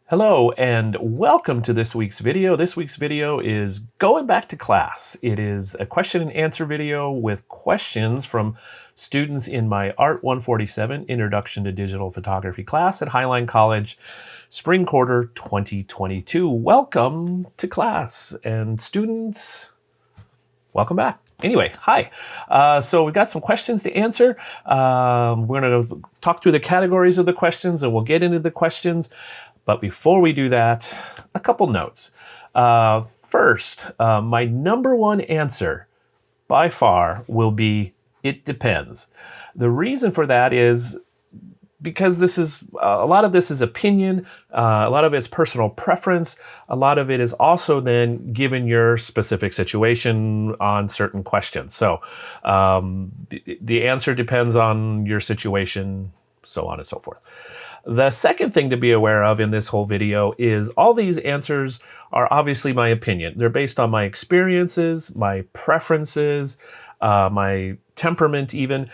Hello and welcome to this week's video. This week's video is going back to class. It is a question and answer video with questions from students in my Art 147 Introduction to Digital Photography class at Highline College, spring quarter 2022. Welcome to class, and students, welcome back. Anyway, hi. So we've got some questions to answer. We're going to talk through the categories of the questions and we'll get into the questions. But before we do that, a couple notes. First, my number one answer by far will be, it depends. The reason for that is because this is, a lot of this is opinion, a lot of it's personal preference, a lot of it is also then given your specific situation on certain questions. So the answer depends on your situation, so on and so forth. The second thing to be aware of in this whole video is all these answers are obviously my opinion. They're based on my experiences, my preferences, my temperament even.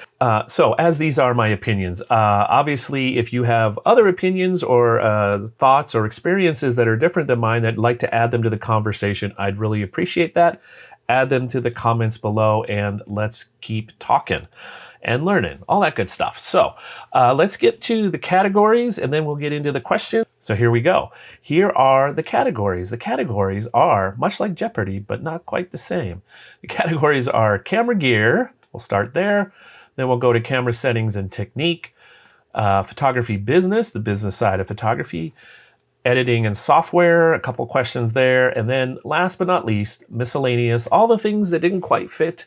So as these are my opinions, obviously if you have other opinions or thoughts or experiences that are different than mine that'd like to add them to the conversation, I'd really appreciate that. Add them to the comments below and let's keep talking and learning, all that good stuff. So let's get to the categories and then we'll get into the questions. So here we go. Here are the categories. The categories are much like Jeopardy, but not quite the same. The categories are camera gear, we'll start there. Then we'll go to camera settings and technique, photography business, the business side of photography, editing and software, a couple questions there. And then last but not least, miscellaneous, all the things that didn't quite fit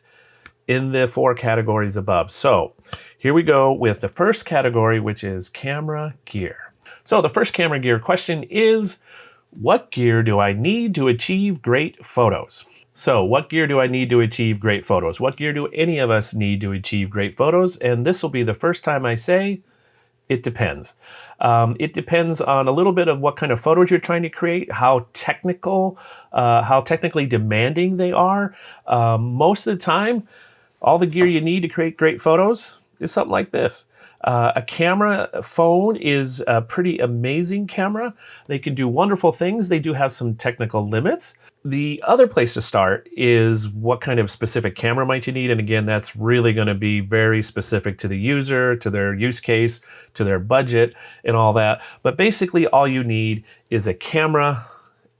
in the four categories above. So here we go with the first category, which is camera gear. So the first camera gear question is, what gear do I need to achieve great photos? So what gear do I need to achieve great photos? What gear do any of us need to achieve great photos? And this will be the first time I say, it depends. It depends on a little bit of what kind of photos you're trying to create, how technically demanding they are. Most of the time, all the gear you need to create great photos is something like this. A camera phone is a pretty amazing camera. They can do wonderful things. They do have some technical limits. The other place to start is what kind of specific camera might you need. And again, that's really going to be very specific to the user, to their use case, to their budget and all that. But basically all you need is a camera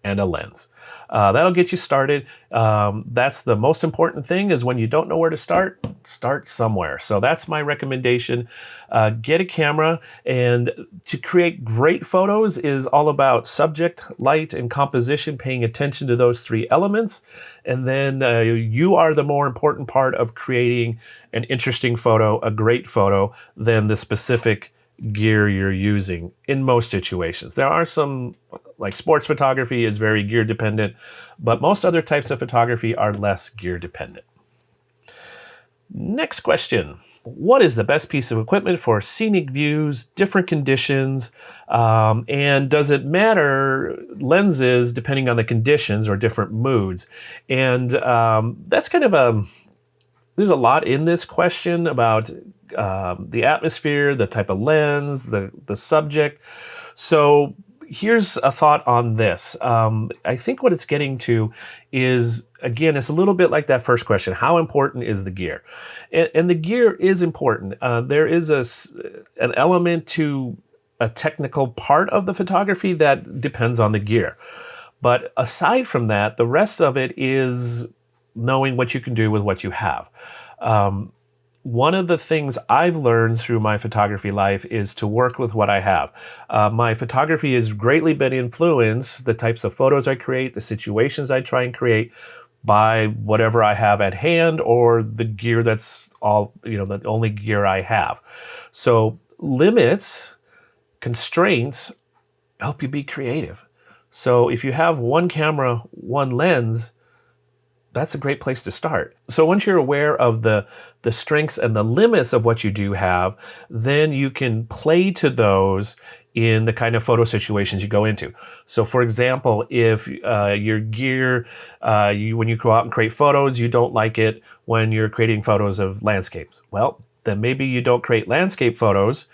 and a lens. That'll get you started. That's the most important thing, is when you don't know where to start somewhere. So that's my recommendation. Get a camera, and to create great photos is all about subject, light, and composition, paying attention to those three elements. And then you are the more important part of creating an interesting photo, a great photo, than the specific gear you're using in most situations. There are some, like sports photography is very gear dependent, but most other types of photography are less gear dependent. Next question. What is the best piece of equipment for scenic views, different conditions, and does it matter lenses depending on the conditions or different moods? And that's kind of there's a lot in this question about the atmosphere, the type of lens, the subject. So here's a thought on this. I think what it's getting to is, again, it's a little bit like that first question. How important is the gear? And the gear is important. There is an element to a technical part of the photography that depends on the gear. But aside from that, the rest of it is knowing what you can do with what you have. One of the things I've learned through my photography life is to work with what I have. My photography has greatly been influenced, the types of photos I create, the situations I try and create, by whatever I have at hand or the gear that's the only gear I have. So limits, constraints help you be creative. So if you have one camera, one lens, that's a great place to start. So once you're aware of the strengths and the limits of what you do have, then you can play to those in the kind of photo situations you go into. So for example, if your gear, when you go out and create photos, you don't like it when you're creating photos of landscapes. Well, then maybe you don't create landscape photos,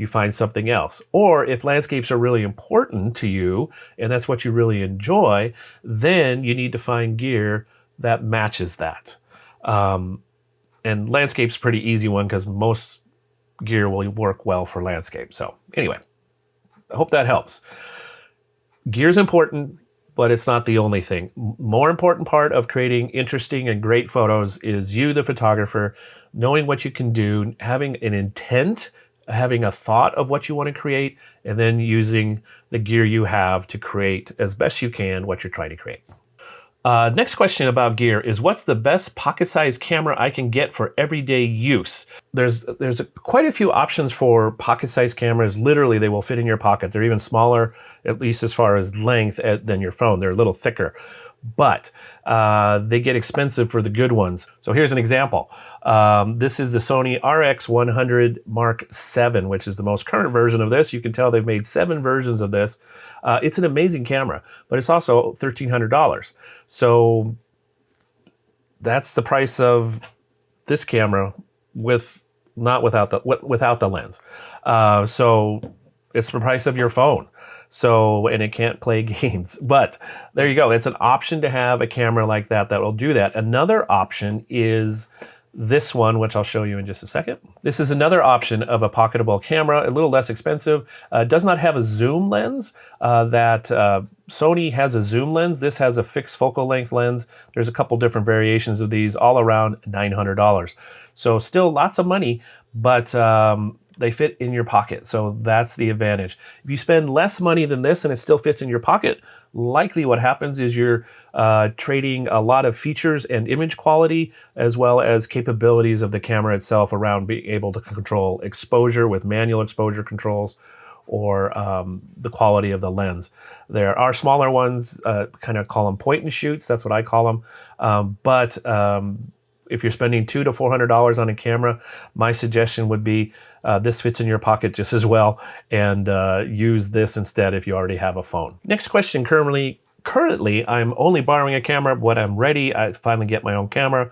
you find something else. Or if landscapes are really important to you and that's what you really enjoy, then you need to find gear that matches that. And landscape's a pretty easy one because most gear will work well for landscape. So anyway, I hope that helps. Gear's important, but it's not the only thing. More important part of creating interesting and great photos is you, the photographer, knowing what you can do, having an intent, having a thought of what you want to create, and then using the gear you have to create as best you can what you're trying to create. Next question about gear is, what's the best pocket-sized camera I can get for everyday use? There's quite a few options for pocket-sized cameras. Literally, they will fit in your pocket. They're even smaller, at least as far as length, than your phone. They're a little thicker. But they get expensive for the good ones. So here's an example. This is the Sony RX100 Mark VII, which is the most current version of this. You can tell they've made 7 versions of this. It's an amazing camera, but it's also $1,300. So that's the price of this camera without the lens. So it's the price of your phone. So, and it can't play games, but there you go. It's an option to have a camera like that will do that. Another option is this one, which I'll show you in just a second. This is another option of a pocketable camera, a little less expensive. Does not have a zoom lens. Sony has a zoom lens. This has a fixed focal length lens. There's a couple different variations of these, all around $900. So still lots of money, but they fit in your pocket. So that's the advantage. If you spend less money than this and it still fits in your pocket, likely what happens is you're trading a lot of features and image quality, as well as capabilities of the camera itself around being able to control exposure with manual exposure controls, or the quality of the lens. There are smaller ones, kind of call them point and shoots. That's what I call them. But if you're spending $200 to $400 on a camera, my suggestion would be this fits in your pocket just as well, and use this instead if you already have a phone. Next question, currently I'm only borrowing a camera. When I'm ready, I finally get my own camera.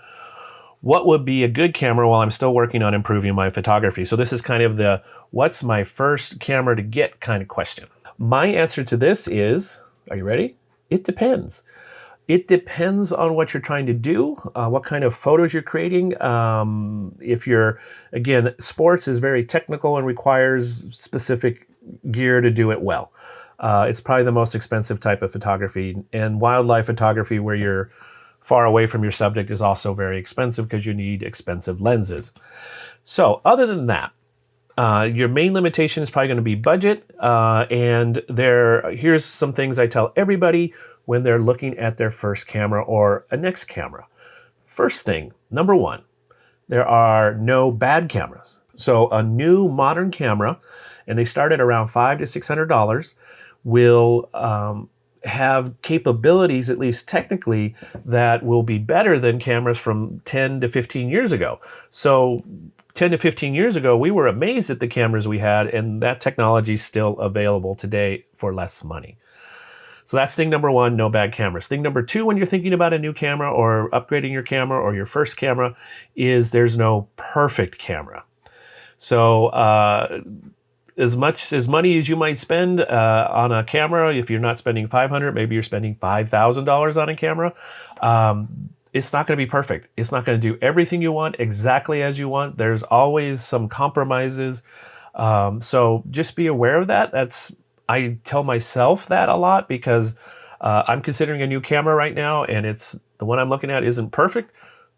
What would be a good camera while I'm still working on improving my photography? So this is kind of the what's my first camera to get kind of question. My answer to this is, are you ready? It depends. It depends on what you're trying to do, what kind of photos you're creating. If you're, again, sports is very technical and requires specific gear to do it well. It's probably the most expensive type of photography. And wildlife photography, where you're far away from your subject, is also very expensive because you need expensive lenses. So other than that, your main limitation is probably going to be budget. And here's some things I tell everybody when they're looking at their first camera or a next camera. First thing, number one, there are no bad cameras. So a new modern camera, and they start at around $500 to $600, will have capabilities, at least technically, that will be better than cameras from 10 to 15 years ago. So 10 to 15 years ago, we were amazed at the cameras we had, and that technology is still available today for less money. So that's thing number one, no bad cameras. Thing number two, when you're thinking about a new camera or upgrading your camera or your first camera, is there's no perfect camera. So as much as money as you might spend on a camera, if you're not spending $500, maybe you're spending $5,000 on a camera, it's not going to be perfect. It's not going to do everything you want exactly as you want. There's always some compromises. So just be aware of that. I tell myself that a lot because I'm considering a new camera right now, and the one I'm looking at isn't perfect,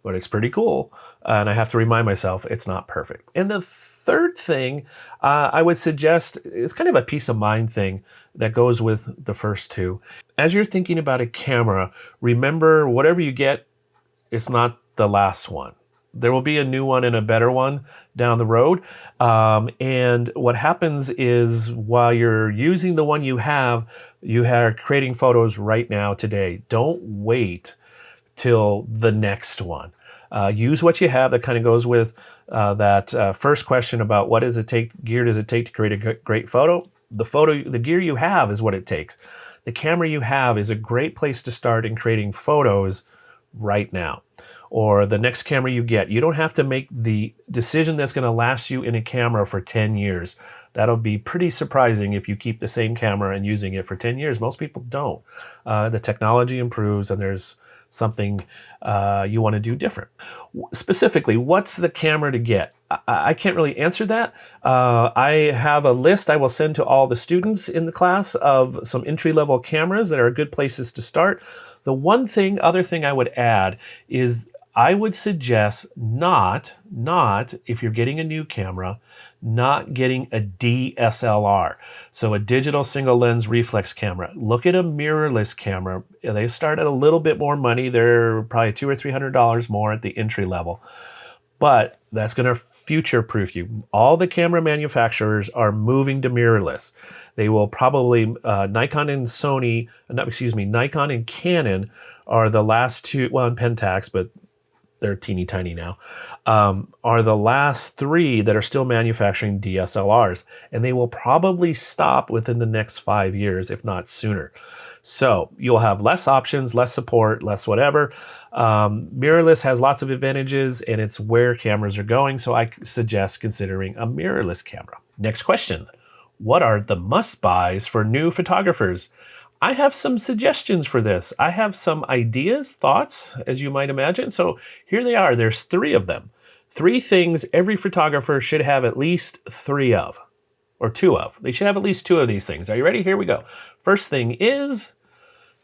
but it's pretty cool. And I have to remind myself it's not perfect. And the third thing I would suggest is kind of a peace of mind thing that goes with the first two. As you're thinking about a camera, remember whatever you get, it's not the last one. There will be a new one and a better one down the road. And what happens is while you're using the one you are creating photos right now today. Don't wait till the next one. Use what you have. That kind of goes with that first question about what gear does it take to create a great photo? The gear you have is what it takes. The camera you have is a great place to start in creating photos right now. Or the next camera you get. You don't have to make the decision that's going to last you in a camera for 10 years. That'll be pretty surprising if you keep the same camera and using it for 10 years. Most people don't. The technology improves and there's something you want to do different. Specifically, what's the camera to get? I can't really answer that. I have a list I will send to all the students in the class of some entry-level cameras that are good places to start. The other thing I would add is I would suggest not if you're getting a new camera, not getting a DSLR. So a digital single lens reflex camera. Look at a mirrorless camera. They start at a little bit more money. They're probably $200 or $300 more at the entry level. But that's going to future-proof you. All the camera manufacturers are moving to mirrorless. They will probably, Nikon and Canon are the last two, well, and Pentax, but they're teeny tiny now, are the last three that are still manufacturing DSLRs. And they will probably stop within the next 5 years, if not sooner. So you'll have less options, less support, less whatever. Mirrorless has lots of advantages and it's where cameras are going. So I suggest considering a mirrorless camera. Next question. What are the must-buys for new photographers? I have some suggestions for this. I have some ideas, thoughts, as you might imagine. So here they are. There's 3 of them. 3 things every photographer should have at least 3 of, or 2 of. They should have at least 2 of these things. Are you ready? Here we go. First thing is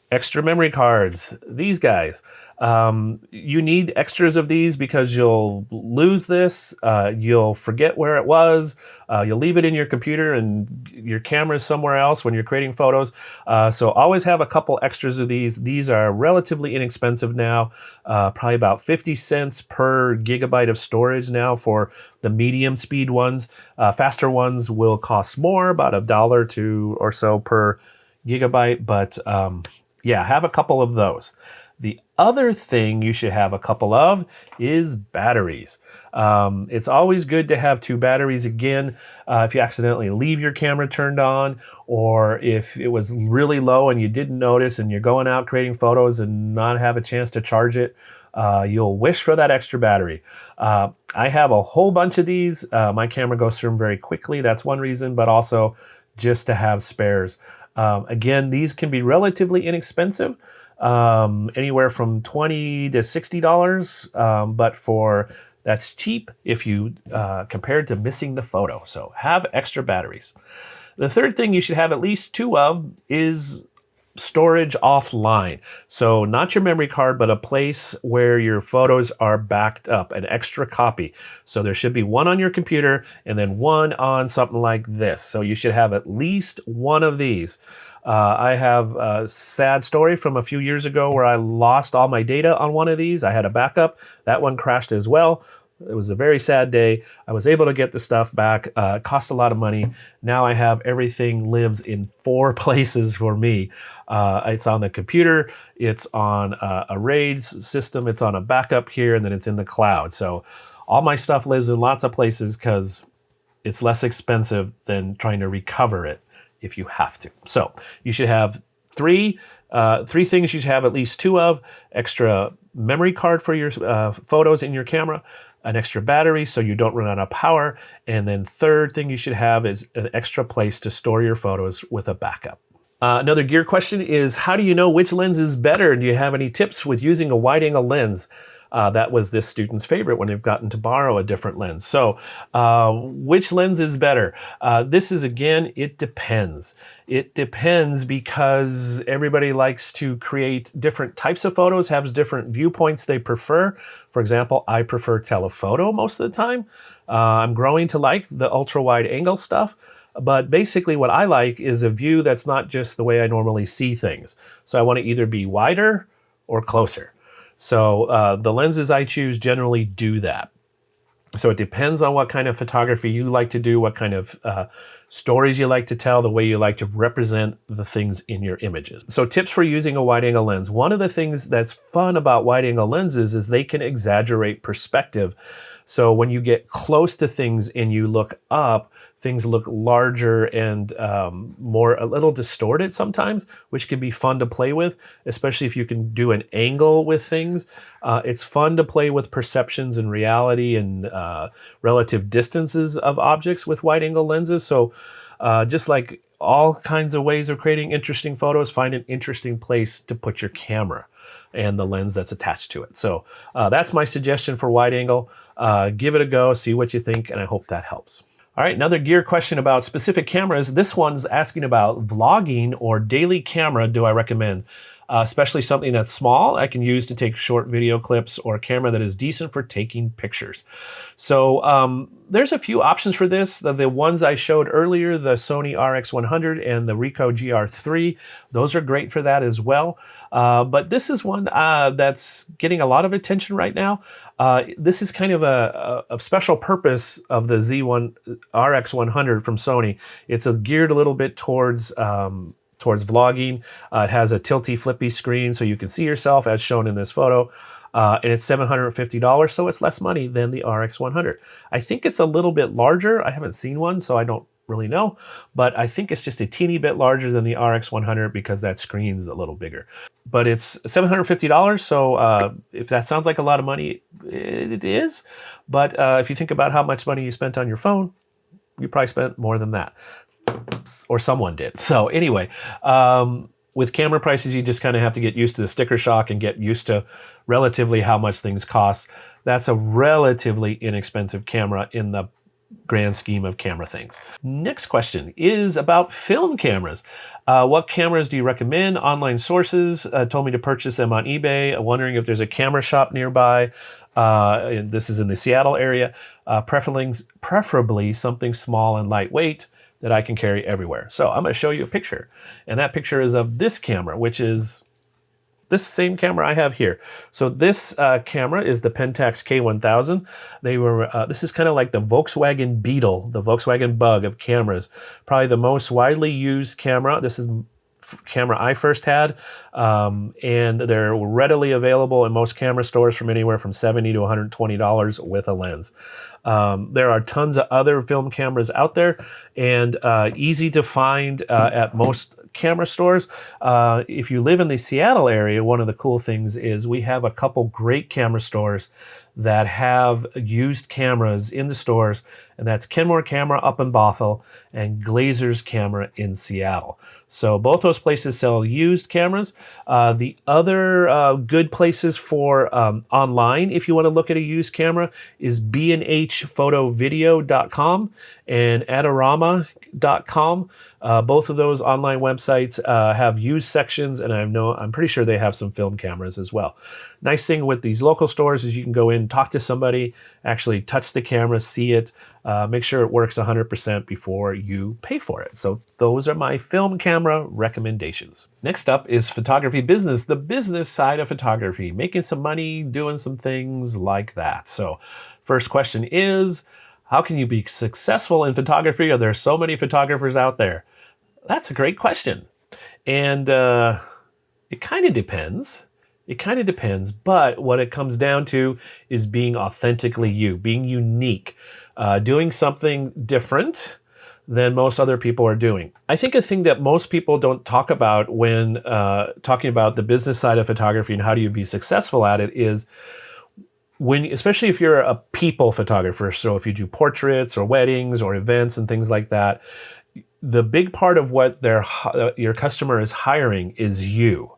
extra memory cards. These guys. You need extras of these because you'll lose this. You'll forget where it was. You'll leave it in your computer and your camera is somewhere else when you're creating photos. So always have a couple extras of these. These are relatively inexpensive now, probably about 50 cents per gigabyte of storage now for the medium speed ones. Faster ones will cost more, about $1 or so per gigabyte. But yeah, have a couple of those. The other thing you should have a couple of is batteries. It's always good to have 2 batteries. Again, if you accidentally leave your camera turned on, or if it was really low and you didn't notice and you're going out creating photos and not have a chance to charge it, you'll wish for that extra battery. I have a whole bunch of these. My camera goes through them very quickly. That's one reason, but also just to have spares. Again, these can be relatively inexpensive, anywhere from $20 to $60, but that's cheap if you compared to missing the photo. So have extra batteries. The third thing you should have at least 2 of is storage offline. So not your memory card, but a place where your photos are backed up, an extra copy. So there should be 1 on your computer and then 1 on something like this. So you should have at least 1 of these. I have a sad story from a few years ago where I lost all my data on one of these. I had a backup. That one crashed as well. It was a very sad day. I was able to get the stuff back. It cost a lot of money. Now I have everything lives in 4 places for me. It's on the computer, it's on a RAID system, it's on a backup here, and then it's in the cloud. So all my stuff lives in lots of places because it's less expensive than trying to recover it if you have to. So you should have 3 things you should have at least 2 of: extra memory card for your photos in your camera, an extra battery so you don't run out of power, and then third thing you should have is an extra place to store your photos with a backup. Another gear question is, how do you know which lens is better? Do you have any tips with using a wide-angle lens? That was this student's favorite when they've gotten to borrow a different lens. So which lens is better? This is, again, it depends. It depends because everybody likes to create different types of photos, has different viewpoints they prefer. For example, I prefer telephoto most of the time. I'm growing to like the ultra wide angle stuff. But basically what I like is a view that's not just the way I normally see things. So I want to either be wider or closer. So the lenses I choose generally do that. So it depends on what kind of photography you like to do, what kind of stories you like to tell, the way you like to represent the things in your images. So tips for using a wide-angle lens. One of the things that's fun about wide-angle lenses is they can exaggerate perspective. So when you get close to things and you look up, things look larger and a little distorted sometimes, which can be fun to play with, especially if you can do an angle with things. It's fun to play with perceptions and reality and relative distances of objects with wide-angle lenses. So Just like all kinds of ways of creating interesting photos, find an interesting place to put your camera and the lens that's attached to it. So that's my suggestion for wide angle. Give it a go, see what you think, and I hope that helps. All right, another gear question about specific cameras. This one's asking about vlogging or daily camera do I recommend? Especially something that's small I can use to take short video clips, or a camera that is decent for taking pictures. So there's a few options for this. The ones I showed earlier, the Sony RX100 and the Ricoh GR3, those are great for that as well. But this is one that's getting a lot of attention right now. This is kind of a special purpose of the Z1 RX100 from Sony. It's geared a little bit towards vlogging. It has a tilty flippy screen so you can see yourself as shown in this photo. And it's $750, so it's less money than the RX100. I think it's a little bit larger. I haven't seen one, so I don't really know, but I think it's just a teeny bit larger than the RX100 because that screen's a little bigger. But it's $750, so if that sounds like a lot of money, it is. But if you think about how much money you spent on your phone, you probably spent more than that. Or someone did. So anyway, with camera prices, you just kind of have to get used to the sticker shock and get used to relatively how much things cost. That's a relatively inexpensive camera in the grand scheme of camera things. Next question is about film cameras. What cameras do you recommend? Online sources told me to purchase them on eBay. I'm wondering if there's a camera shop nearby. And this is in the Seattle area. Preferably something small and lightweight that I can carry everywhere. So I'm going to show you a picture. And that picture is of this camera, which is this same camera I have here. So this camera is the Pentax K1000. This is kind of like the Volkswagen Beetle, the Volkswagen Bug of cameras. Probably the most widely used camera. This is camera I first had, and they're readily available in most camera stores from anywhere from $70 to $120 with a lens. There are tons of other film cameras out there, and easy to find at most camera stores. If you live in the Seattle area, one of the cool things is we have a couple great camera stores that have used cameras in the stores, and that's Kenmore Camera up in Bothell and Glazer's Camera in Seattle. So both those places sell used cameras. The other good places for online, if you want to look at a used camera, is bnhphotovideo.com and adorama.com. Both of those online websites have used sections, and I'm pretty sure they have some film cameras as well. Nice thing with these local stores is you can go in, talk to somebody, actually touch the camera, see it, make sure it works 100% before you pay for it. So those are my film camera recommendations. Next up is photography business, the business side of photography, making some money, doing some things like that. So first question is, how can you be successful in photography? Are there so many photographers out there? That's a great question. And it kind of depends. It kind of depends, but what it comes down to is being authentically you, being unique, doing something different than most other people are doing. I think a thing that most people don't talk about when talking about the business side of photography and how do you be successful at it is especially if you're a people photographer, so if you do portraits or weddings or events and things like that, the big part of what your customer is hiring is you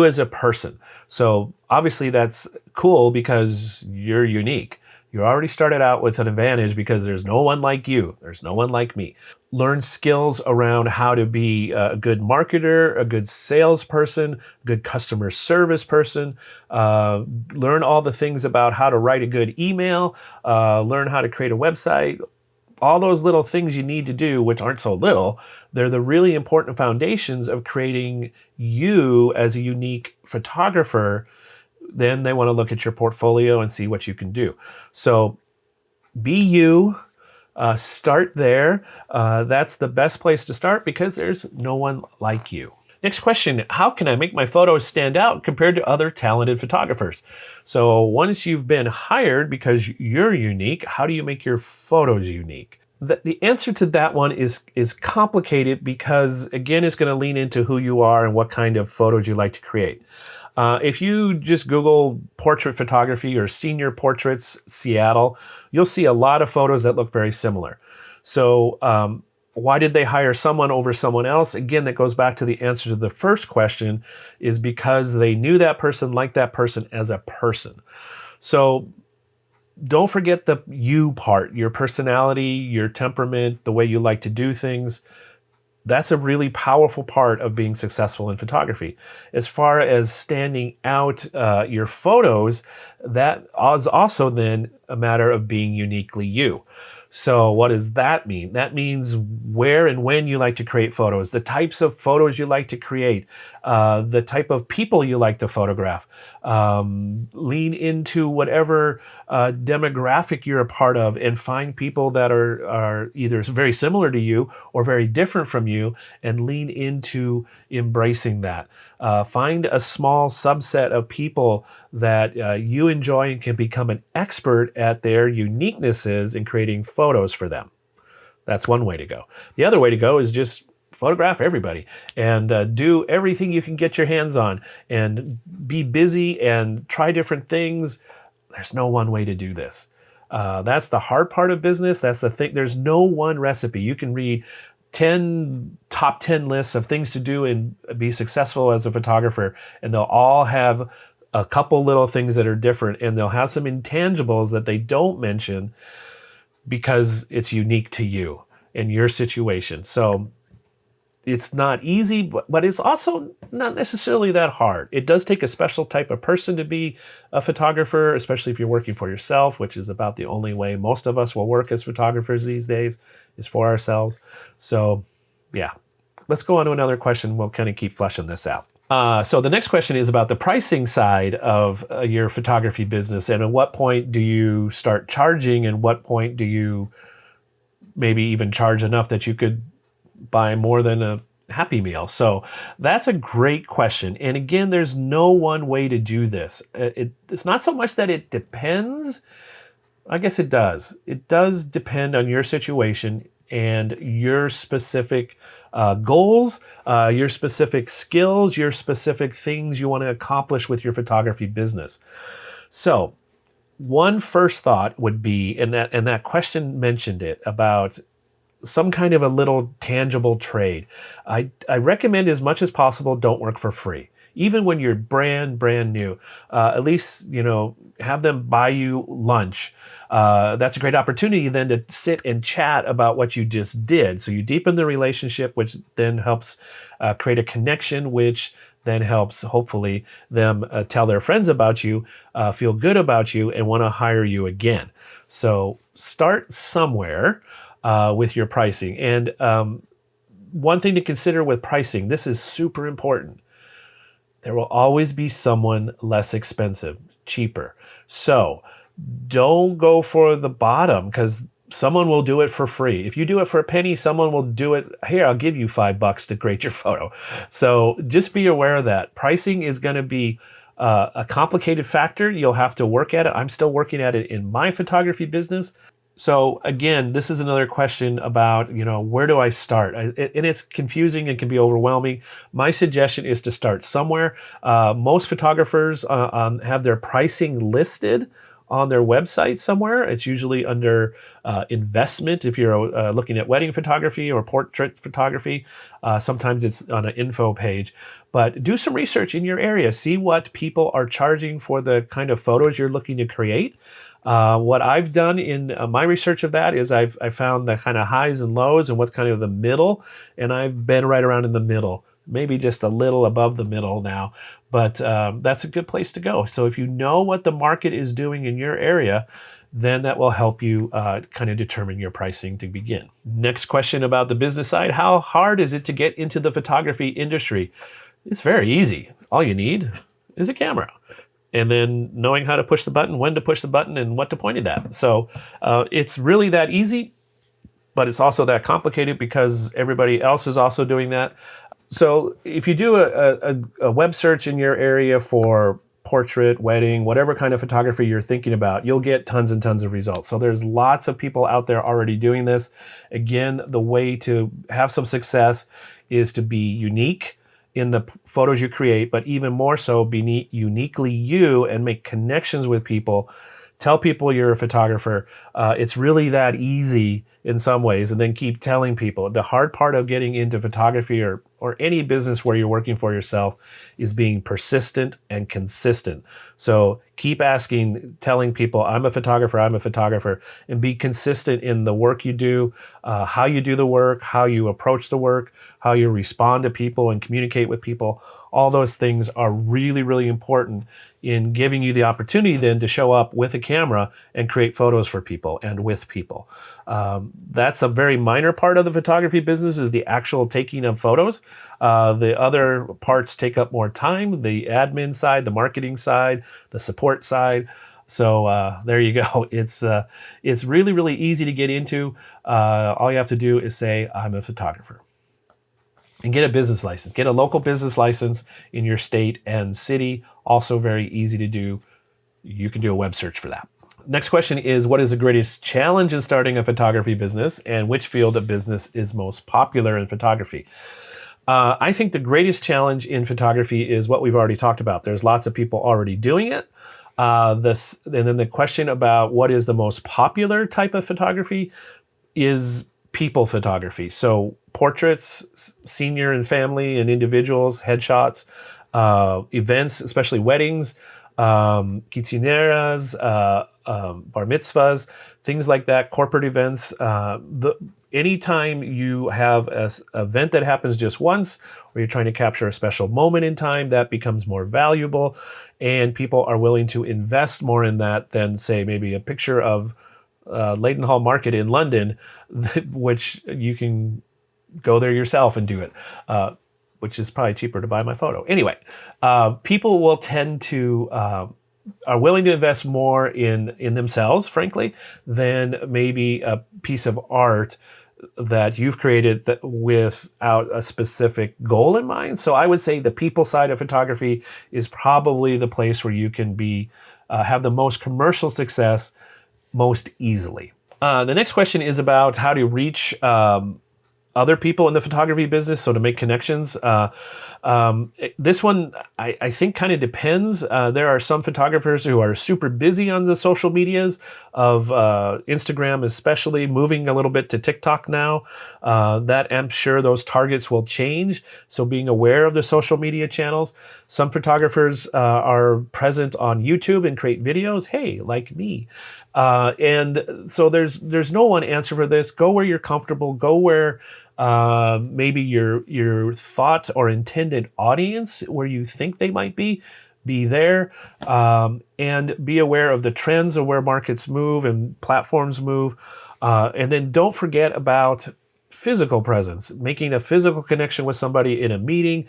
as a person. So obviously that's cool because you're unique. You already started out with an advantage because there's no one like you. There's no one like me. Learn skills around how to be a good marketer, a good salesperson, good customer service person. Learn all the things about how to write a good email. Learn how to create a website. All those little things you need to do, which aren't so little, they're the really important foundations of creating you as a unique photographer. Then they want to look at your portfolio and see what you can do. So be you, start there. That's the best place to start because there's no one like you. Next question, how can I make my photos stand out compared to other talented photographers? So once you've been hired because you're unique, how do you make your photos unique? The answer to that one is complicated because, again, it's going to lean into who you are and what kind of photos you like to create. If you just Google portrait photography or senior portraits Seattle, you'll see a lot of photos that look very similar. So Why did they hire someone over someone else? Again, that goes back to the answer to the first question, is because they knew that person, liked that person as a person. So don't forget the you part, your personality, your temperament, the way you like to do things. That's a really powerful part of being successful in photography. As far as standing out your photos, that is also then a matter of being uniquely you. So what does that mean? That means where and when you like to create photos, the types of photos you like to create, the type of people you like to photograph. Lean into whatever demographic you're a part of and find people that are either very similar to you or very different from you, and lean into embracing that. Find a small subset of people that you enjoy and can become an expert at their uniquenesses in creating photos for them. That's one way to go. The other way to go is just photograph everybody and do everything you can get your hands on and be busy and try different things. There's no one way to do this. That's the hard part of business. That's the thing. There's no one recipe. You can read top 10 lists of things to do and be successful as a photographer, and they'll all have a couple little things that are different, and they'll have some intangibles that they don't mention because it's unique to you and your situation. So it's not easy, but it's also not necessarily that hard. It does take a special type of person to be a photographer, especially if you're working for yourself, which is about the only way most of us will work as photographers these days, is for ourselves. So yeah, let's go on to another question. We'll kind of keep fleshing this out. So the next question is about the pricing side of your photography business, and at what point do you start charging, and what point do you maybe even charge enough that you could buy more than a Happy Meal? So that's a great question. And again, there's no one way to do this. It's not so much that it depends. I guess it does. It does depend on your situation and your specific goals, your specific skills, your specific things you want to accomplish with your photography business. So one first thought would be, and that question mentioned it, about some kind of a little tangible trade. I recommend as much as possible, don't work for free. Even when you're brand new, at least, have them buy you lunch. That's a great opportunity then to sit and chat about what you just did. So you deepen the relationship, which then helps create a connection, which then helps hopefully them tell their friends about you, feel good about you, and want to hire you again. So start somewhere with your pricing. And one thing to consider with pricing, this is super important. There will always be someone less expensive, cheaper. So don't go for the bottom, because someone will do it for free. If you do it for a penny, someone will do it. Here, I'll give you $5 to grade your photo. So just be aware of that. Pricing is going to be a complicated factor. You'll have to work at it. I'm still working at it in my photography business. So again, this is another question about, where do I start? And it's confusing and can be overwhelming. My suggestion is to start somewhere. Most photographers have their pricing listed on their website somewhere. It's usually under investment if you're looking at wedding photography or portrait photography. Sometimes it's on an info page. But do some research in your area. See what people are charging for the kind of photos you're looking to create. What I've done in my research of that is I've found the kind of highs and lows and what's kind of the middle, and I've been right around in the middle, maybe just a little above the middle now, but that's a good place to go. So if you know what the market is doing in your area, then that will help you kind of determine your pricing to begin. Next question about the business side: how hard is it to get into the photography industry? It's very easy. All you need is a camera, and then knowing how to push the button, when to push the button, and what to point it at. So it's really that easy, but it's also that complicated because everybody else is also doing that. So if you do a web search in your area for portrait, wedding, whatever kind of photography you're thinking about, you'll get tons and tons of results. So there's lots of people out there already doing this. Again, the way to have some success is to be unique in the photos you create, but even more so, be uniquely you and make connections with people Tell people you're a photographer. It's really that easy in some ways, and then keep telling people. The hard part of getting into photography or any business where you're working for yourself is being persistent and consistent. So keep asking, telling people, I'm a photographer, and be consistent in the work you do, how you do the work, how you approach the work, how you respond to people and communicate with people. All those things are really, really important in giving you the opportunity then to show up with a camera and create photos for people and with people. That's a very minor part of the photography business, is the actual taking of photos. The other parts take up more time, the admin side, the marketing side, the support side. So there you go. It's really, really easy to get into. All you have to do is say, I'm a photographer. And get a business license. Get a local business license in your state and city. Also very easy to do. You can do a web search for that. Next question is, what is the greatest challenge in starting a photography business, and which field of business is most popular in photography? I think the greatest challenge in photography is what we've already talked about. There's lots of people already doing it. And then the question about what is the most popular type of photography is people photography. So portraits, senior and family and individuals, headshots, events, especially weddings, quinceañeras, bar mitzvahs, things like that, corporate events. Anytime you have an event that happens just once, or you're trying to capture a special moment in time, that becomes more valuable, and people are willing to invest more in that than, say, maybe a picture of Leighton Market in London, which you can go there yourself and do it, which is probably cheaper to buy my photo. Anyway, people will tend to are willing to invest more in themselves, frankly, than maybe a piece of art that you've created that without a specific goal in mind. So I would say the people side of photography is probably the place where you can be have the most commercial success most easily. The next question is about how to reach other people in the photography business, so to make connections. This one, I think, kind of depends. There are some photographers who are super busy on the social medias of Instagram, especially, moving a little bit to TikTok now. That I'm sure those targets will change. So being aware of the social media channels. Some photographers are present on YouTube and create videos. Hey, like me. And so there's no one answer for this. Go where you're comfortable. Go where maybe your thought or intended audience, where you think they might be there, and be aware of the trends of where markets move and platforms move. And then don't forget about physical presence, making a physical connection with somebody in a meeting,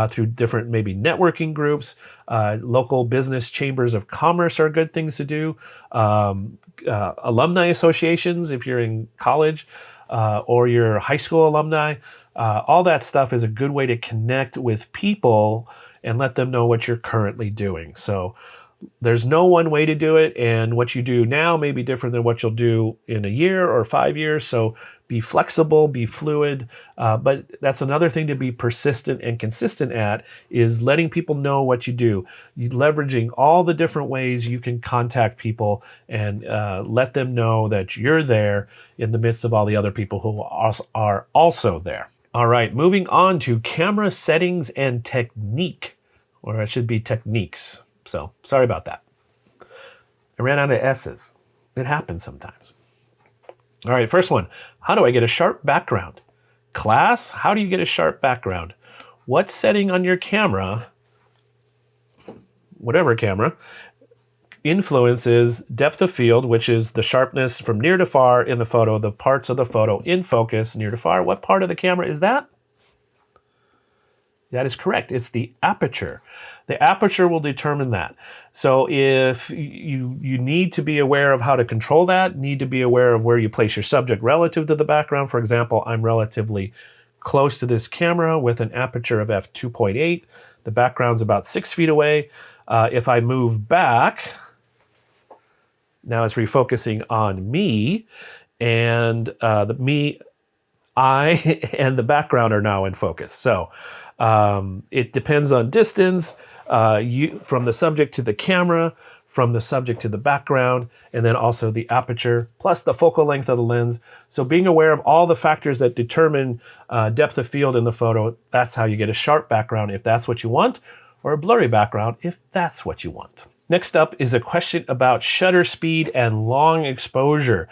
through different maybe networking groups. Local business chambers of commerce are good things to do. Alumni associations, if you're in college, or your high school alumni, all that stuff is a good way to connect with people and let them know what you're currently doing. So there's no one way to do it, and what you do now may be different than what you'll do in a year or 5 years. So be flexible, be fluid, but that's another thing to be persistent and consistent at, is letting people know what you do. Leveraging all the different ways you can contact people and let them know that you're there in the midst of all the other people who are also there. All right, moving on to camera settings and technique, or it should be techniques. So sorry about that. I ran out of S's. It happens sometimes. All right, first one. How do I get a sharp background? Class, how do you get a sharp background? What setting on your camera, whatever camera, influences depth of field, which is the sharpness from near to far in the photo, the parts of the photo in focus, near to far? What part of the camera is that? That is correct. It's the aperture. The aperture will determine that. So if you need to be aware of how to control that, need to be aware of where you place your subject relative to the background. For example, I'm relatively close to this camera with an aperture of f2.8. The background's about 6 feet away. If I move back, now it's refocusing on me, and I and the background are now in focus. So it depends on distance, from the subject to the camera, from the subject to the background, and then also the aperture, plus the focal length of the lens. So being aware of all the factors that determine depth of field in the photo, that's how you get a sharp background if that's what you want, or a blurry background if that's what you want. Next up is a question about shutter speed and long exposure.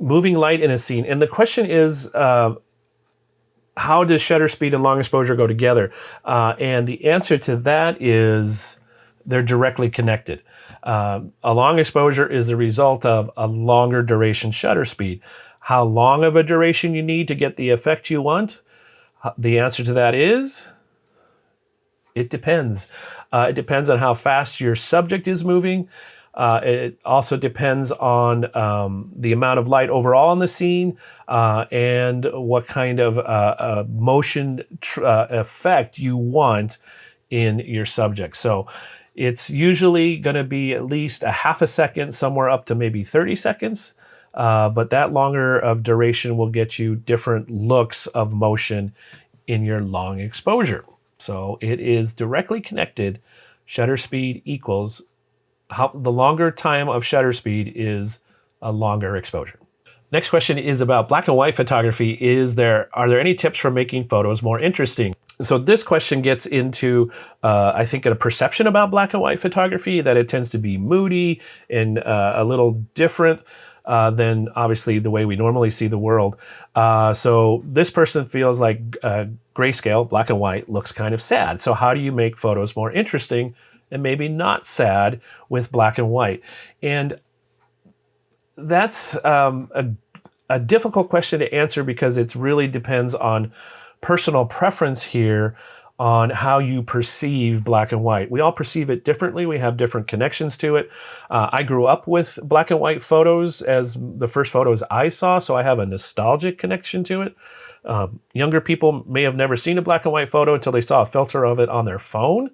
Moving light in a scene. And the question is, how does shutter speed and long exposure go together? And the answer to that is they're directly connected. A long exposure is the result of a longer duration shutter speed. How long of a duration you need to get the effect you want? The answer to that is, it depends. It depends on how fast your subject is moving. It also depends on the amount of light overall in the scene and what kind of motion effect you want in your subject. So it's usually going to be at least a half a second, somewhere up to maybe 30 seconds. But that longer of duration will get you different looks of motion in your long exposure. So it is directly connected. Shutter speed equals the longer time of shutter speed is a longer exposure. Next question is about black and white photography. Are there any tips for making photos more interesting? So this question gets into, I think, a perception about black and white photography, that it tends to be moody and a little different than obviously the way we normally see the world. So this person feels like grayscale, black and white, looks kind of sad. So how do you make photos more interesting and maybe not sad with black and white? And that's a difficult question to answer because it really depends on personal preference here on how you perceive black and white. We all perceive it differently. We have different connections to it. I grew up with black and white photos as the first photos I saw, so I have a nostalgic connection to it. Younger people may have never seen a black and white photo until they saw a filter of it on their phone.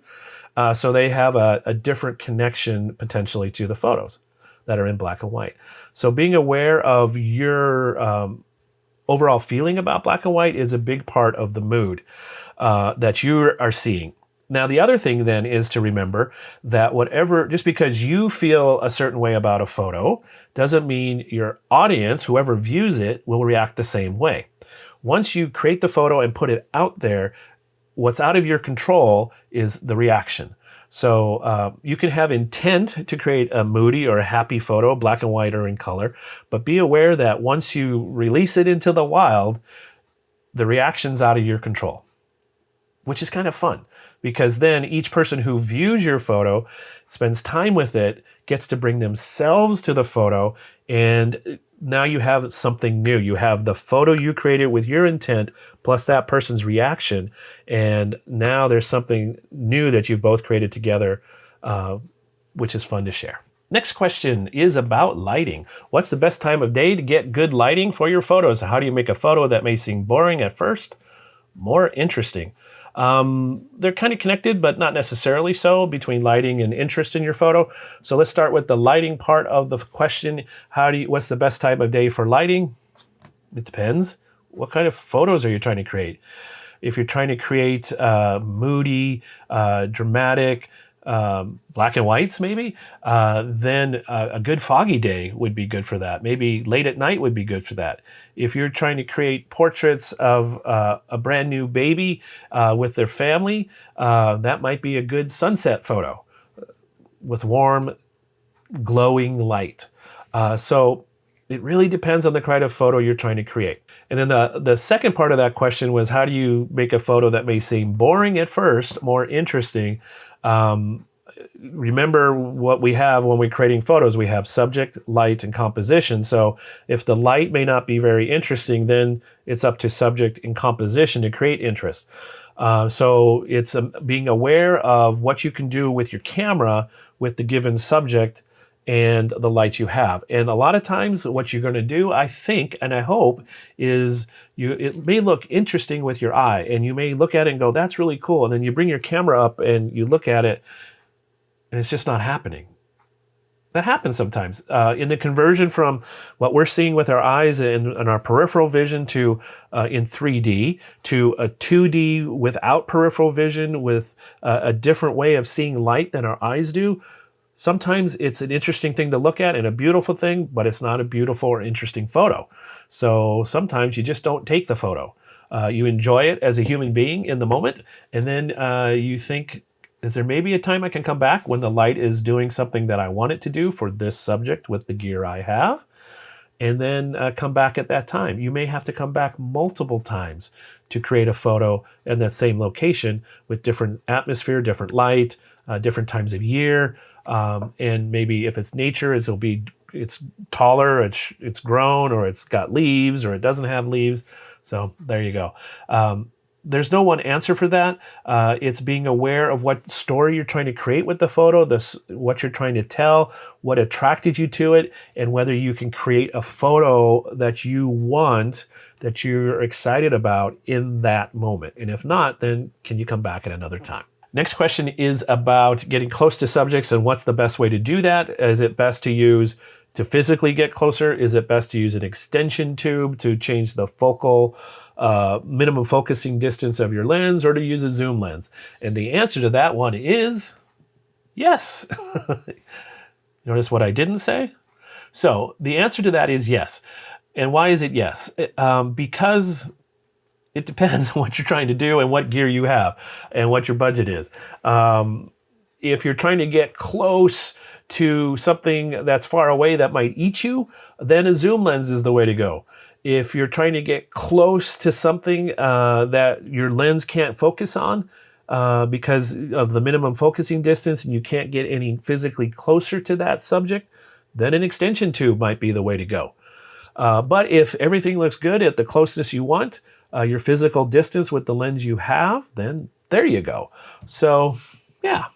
So they have a different connection potentially to the photos that are in black and white. So being aware of your overall feeling about black and white is a big part of the mood that you are seeing. Now, the other thing then is to remember that just because you feel a certain way about a photo doesn't mean your audience, whoever views it, will react the same way. Once you create the photo and put it out there, what's out of your control is the reaction. So you can have intent to create a moody or a happy photo, black and white or in color, but be aware that once you release it into the wild, the reaction's out of your control, which is kind of fun because then each person who views your photo, spends time with it, gets to bring themselves to the photo, and now you have something new. You have the photo you created with your intent plus that person's reaction, and now there's something new that you've both created together, which is fun to share. Next question is about lighting. What's the best time of day to get good lighting for your photos? How do you make a photo that may seem boring at first more interesting? They're kind of connected, but not necessarily so, between lighting and interest in your photo. So let's start with the lighting part of the question. What's the best time of day for lighting? It depends. What kind of photos are you trying to create? If you're trying to create moody, dramatic, black and whites maybe, then a good foggy day would be good for that. Maybe late at night would be good for that. If you're trying to create portraits of a brand new baby with their family, that might be a good sunset photo with warm, glowing light. So it really depends on the kind of photo you're trying to create. And then the second part of that question was, how do you make a photo that may seem boring at first more interesting? Remember what we have when we're creating photos. We have subject, light, and composition. So if the light may not be very interesting, then it's up to subject and composition to create interest. So it's being aware of what you can do with your camera with the given subject and the light you have. And a lot of times what you're going to do, I think, and I hope, is it may look interesting with your eye, and you may look at it and go, that's really cool. And then you bring your camera up and you look at it, and it's just not happening. That happens sometimes. In the conversion from what we're seeing with our eyes and our peripheral vision to in 3D to a 2D without peripheral vision with a different way of seeing light than our eyes do, Sometimes it's an interesting thing to look at and a beautiful thing, but it's not a beautiful or interesting photo. So sometimes you just don't take the photo. You enjoy it as a human being in the moment, and then you think, is there maybe a time I can come back when the light is doing something that I want it to do for this subject with the gear I have? And then come back at that time. You may have to come back multiple times to create a photo in that same location with different atmosphere, different light, different times of year. And maybe if it's nature, it's taller, it's grown, or it's got leaves, or it doesn't have leaves. So there you go. There's no one answer for that. It's being aware of what story you're trying to create with the photo, what you're trying to tell, what attracted you to it, and whether you can create a photo that you want, that you're excited about in that moment. And if not, then can you come back at another time? Next question is about getting close to subjects and what's the best way to do that. Is it best to physically get closer? Is it best to use an extension tube to change the focal minimum focusing distance of your lens, or to use a zoom lens? And the answer to that one is yes. Notice what I didn't say? So the answer to that is yes. And why is it yes? Because it depends on what you're trying to do and what gear you have and what your budget is. If you're trying to get close to something that's far away that might eat you, then a zoom lens is the way to go. If you're trying to get close to something that your lens can't focus on because of the minimum focusing distance and you can't get any physically closer to that subject, then an extension tube might be the way to go. But if everything looks good at the closeness you want, your physical distance with the lens you have, then there you go. So yeah.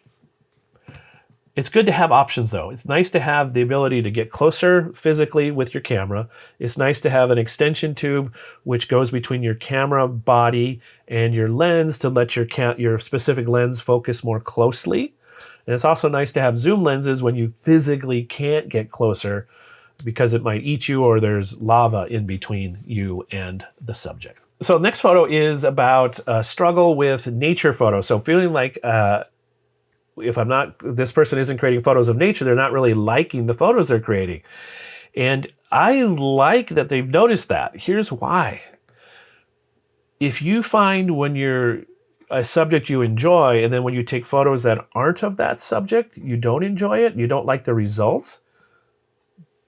It's good to have options though. It's nice to have the ability to get closer physically with your camera. It's nice to have an extension tube which goes between your camera body and your lens to let your specific lens focus more closely. And it's also nice to have zoom lenses when you physically can't get closer because it might eat you or there's lava in between you and the subject. So next photo is about a struggle with nature photos. So feeling like this person isn't creating photos of nature, they're not really liking the photos they're creating. And I like that they've noticed that. Here's why. If you find when you're a subject you enjoy, and then when you take photos that aren't of that subject, you don't enjoy it, you don't like the results,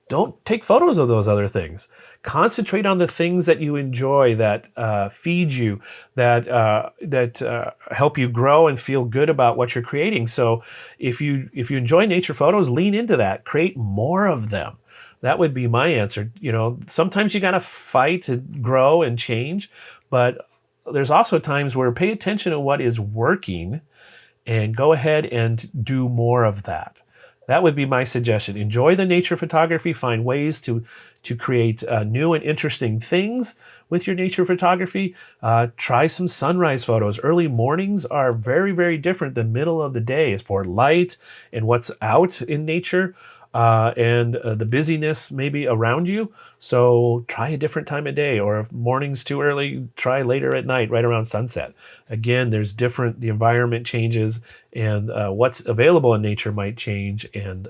don't take photos of those other things. Concentrate on the things that you enjoy, that feed you, that help you grow and feel good about what you're creating. So if you enjoy nature photos, lean into that. Create more of them. That would be my answer. Sometimes you got to fight to grow and change, but there's also times where pay attention to what is working and go ahead and do more of that. That would be my suggestion. Enjoy the nature photography. Find ways to create new and interesting things with your nature photography. Try some sunrise photos. Early mornings are very, very different than middle of the day for light and what's out in nature and the busyness maybe around you. So try a different time of day, or if morning's too early, try later at night, right around sunset. Again, the environment changes, and what's available in nature might change and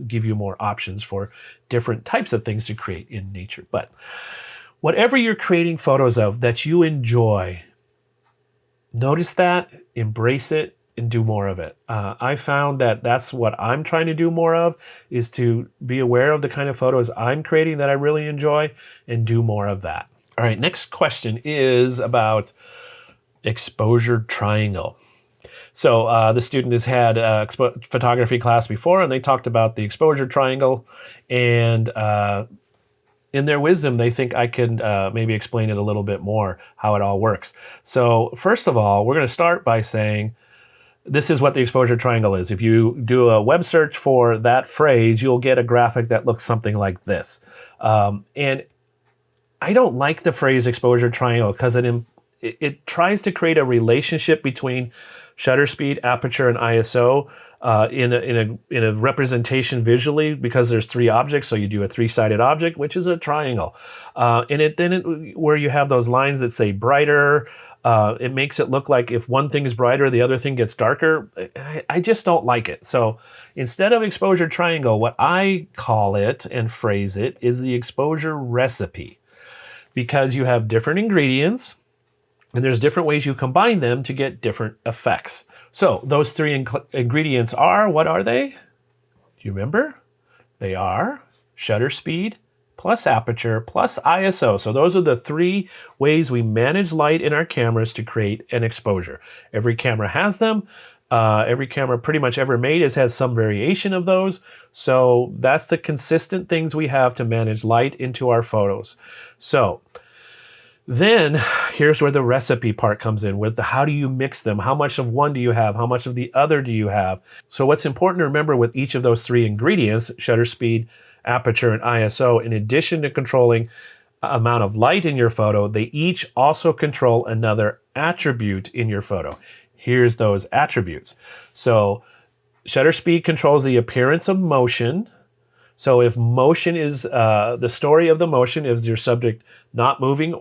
give you more options for different types of things to create in nature. But whatever you're creating photos of that you enjoy, notice that, embrace it, and do more of it. I found that that's what I'm trying to do more of, is to be aware of the kind of photos I'm creating that I really enjoy and do more of that. All right, next question is about exposure triangle. So the student has had a photography class before, and they talked about the exposure triangle, and in their wisdom, they think I could maybe explain it a little bit more, how it all works. So first of all, we're going to start by saying, this is what the exposure triangle is. If you do a web search for that phrase, you'll get a graphic that looks something like this. And I don't like the phrase exposure triangle because it it tries to create a relationship between shutter speed, aperture, and ISO in a representation visually, because there's three objects. So you do a three-sided object, which is a triangle, where you have those lines that say brighter. It makes it look like if one thing is brighter, the other thing gets darker. I just don't like it. So instead of exposure triangle, what I call it and phrase it is the exposure recipe, because you have different ingredients and there's different ways you combine them to get different effects. So those three ingredients are, what are they? Do you remember? They are shutter speed plus aperture plus ISO. So those are the three ways we manage light in our cameras to create an exposure. Every camera has them. Every camera pretty much ever made has some variation of those. So that's the consistent things we have to manage light into our photos. So then here's where the recipe part comes in, with the how do you mix them? How much of one do you have? How much of the other do you have? So what's important to remember with each of those three ingredients, shutter speed, aperture, and ISO, in addition to controlling amount of light in your photo, they each also control another attribute in your photo. Here's those attributes. So shutter speed controls the appearance of motion. So if motion is the story of the motion, is your subject not moving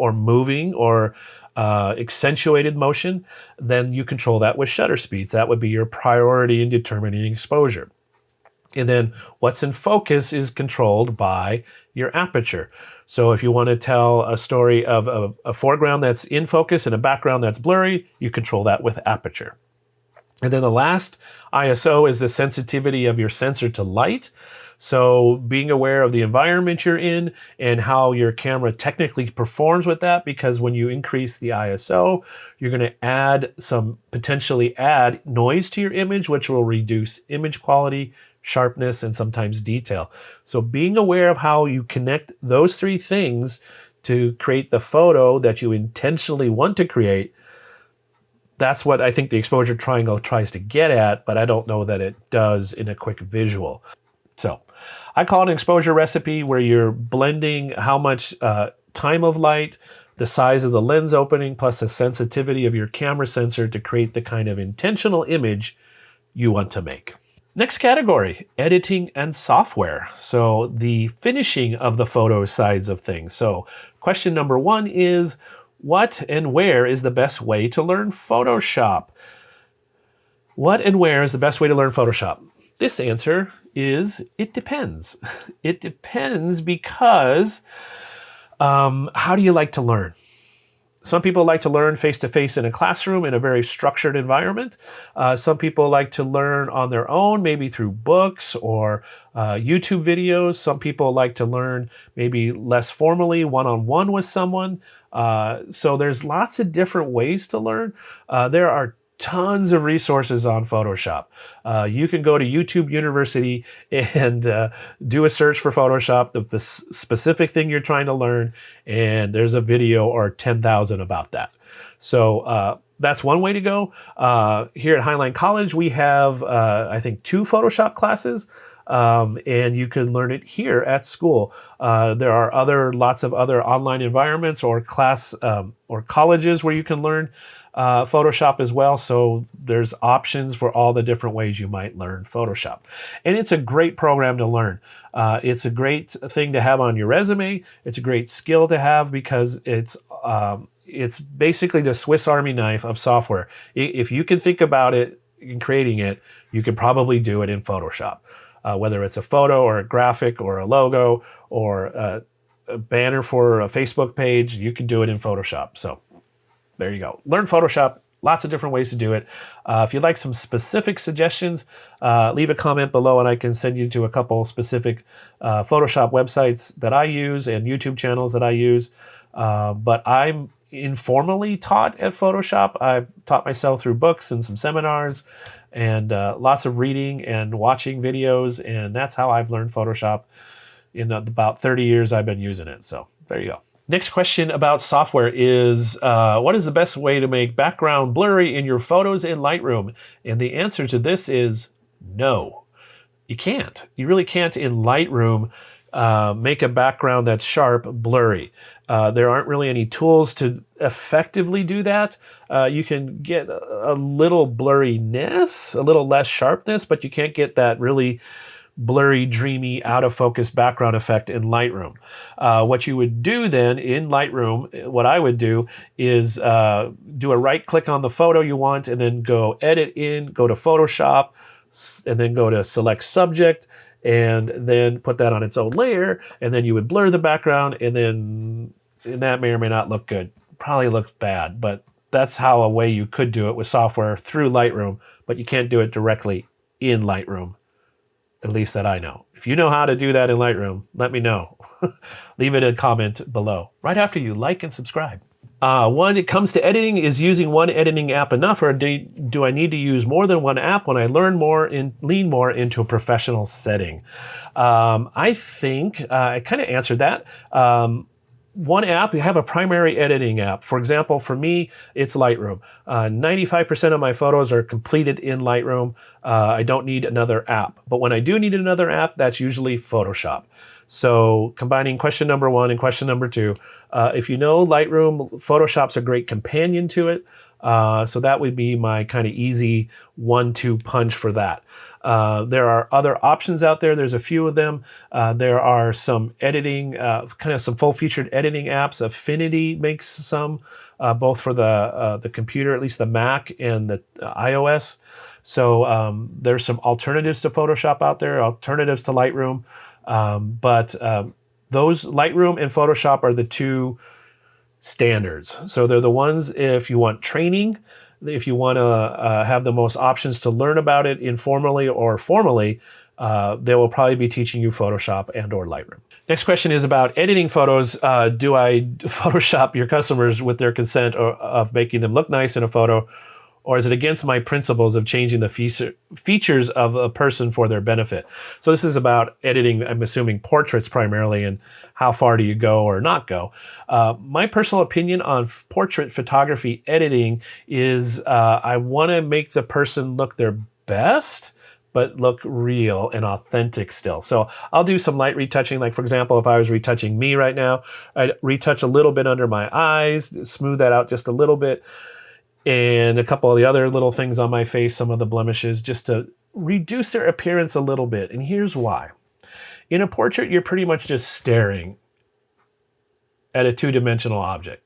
or accentuated motion, then you control that with shutter speeds. That would be your priority in determining exposure. And then what's in focus is controlled by your aperture. So if you want to tell a story of a foreground that's in focus and a background that's blurry, you control that with aperture. And then the last, ISO, is the sensitivity of your sensor to light. So being aware of the environment you're in and how your camera technically performs with that, because when you increase the ISO, you're going to potentially add noise to your image, which will reduce image quality, sharpness, and sometimes detail. So being aware of how you connect those three things to create the photo that you intentionally want to create, that's what I think the exposure triangle tries to get at, but I don't know that it does in a quick visual. So I call it an exposure recipe, where you're blending how much time of light, the size of the lens opening, plus the sensitivity of your camera sensor to create the kind of intentional image you want to make. Next category, editing and software. So the finishing of the photo sides of things. So question number one is, what and where is the best way to learn Photoshop? What and where is the best way to learn Photoshop? This answer is, it depends. It depends because how do you like to learn? Some people like to learn face-to-face in a classroom in a very structured environment. Some people like to learn on their own, maybe through books or YouTube videos. Some people like to learn maybe less formally, one-on-one with someone. So there's lots of different ways to learn. There are tons of resources on Photoshop. You can go to YouTube University and do a search for Photoshop, the specific thing you're trying to learn, and there's a video or 10,000 about that. So that's one way to go. Here at Highline College, we have, I think, 2 Photoshop classes. And you can learn it here at school. There are lots of other online environments or colleges where you can learn Photoshop as well. So there's options for all the different ways you might learn Photoshop. And it's a great program to learn. It's a great thing to have on your resume. It's a great skill to have because it's basically the Swiss Army knife of software. If you can think about it in creating it, you can probably do it in Photoshop. Whether it's a photo or a graphic or a logo or a banner for a Facebook page, you can do it in Photoshop. So there you go. Learn Photoshop. Lots of different ways to do it. If you'd like some specific suggestions, leave a comment below and I can send you to a couple specific Photoshop websites that I use and YouTube channels that I use. But I'm informally taught at Photoshop. I've taught myself through books and some seminars and lots of reading and watching videos. And that's how I've learned Photoshop in about 30 years I've been using it. So there you go. Next question about software is, what is the best way to make background blurry in your photos in Lightroom? And the answer to this is no. You can't. You really can't in Lightroom make a background that's sharp blurry. There aren't really any tools to effectively do that. You can get a little blurriness, a little less sharpness, but you can't get that really blurry, dreamy, out of focus background effect in Lightroom. What you would do then in Lightroom, what I would do is do a right click on the photo you want and then go edit in, go to Photoshop, and then go to select subject, and then put that on its own layer, and then you would blur the background, and that may or may not look good. Probably looks bad, but that's how a way you could do it with software through Lightroom, but you can't do it directly in Lightroom, at least that I know. If you know how to do that in Lightroom, let me know. Leave it a comment below, right after you like and subscribe. When it comes to editing, is using one editing app enough, or do I need to use more than one app when I learn more and lean more into a professional setting? I think I kind of answered that. One app, you have a primary editing app. For example, for me, it's Lightroom. 95% of my photos are completed in Lightroom. I don't need another app. But when I do need another app, that's usually Photoshop. So combining question number 1 and question number 2, if you know Lightroom, Photoshop's a great companion to it. So that would be my kind of easy 1-2 punch for that. There are other options out there. There's a few of them. There are some editing, kind of some full-featured editing apps. Affinity makes some, both for the computer, at least the Mac and the iOS. So there's some alternatives to Photoshop out there, alternatives to Lightroom. But those Lightroom and Photoshop are the two standards. So they're the ones if you want training, if you want to have the most options to learn about it informally or formally, they will probably be teaching you Photoshop and or Lightroom. Next question is about editing photos. Do I Photoshop your customers with their consent or of making them look nice in a photo? Or is it against my principles of changing the features of a person for their benefit? So this is about editing, I'm assuming, portraits primarily, and how far do you go or not go. My personal opinion on portrait photography editing is I want to make the person look their best, but look real and authentic still. So I'll do some light retouching. Like, for example, if I was retouching me right now, I'd retouch a little bit under my eyes, smooth that out just a little bit, and a couple of the other little things on my face, some of the blemishes, just to reduce their appearance a little bit. And here's why. In a portrait, you're pretty much just staring at a two-dimensional object,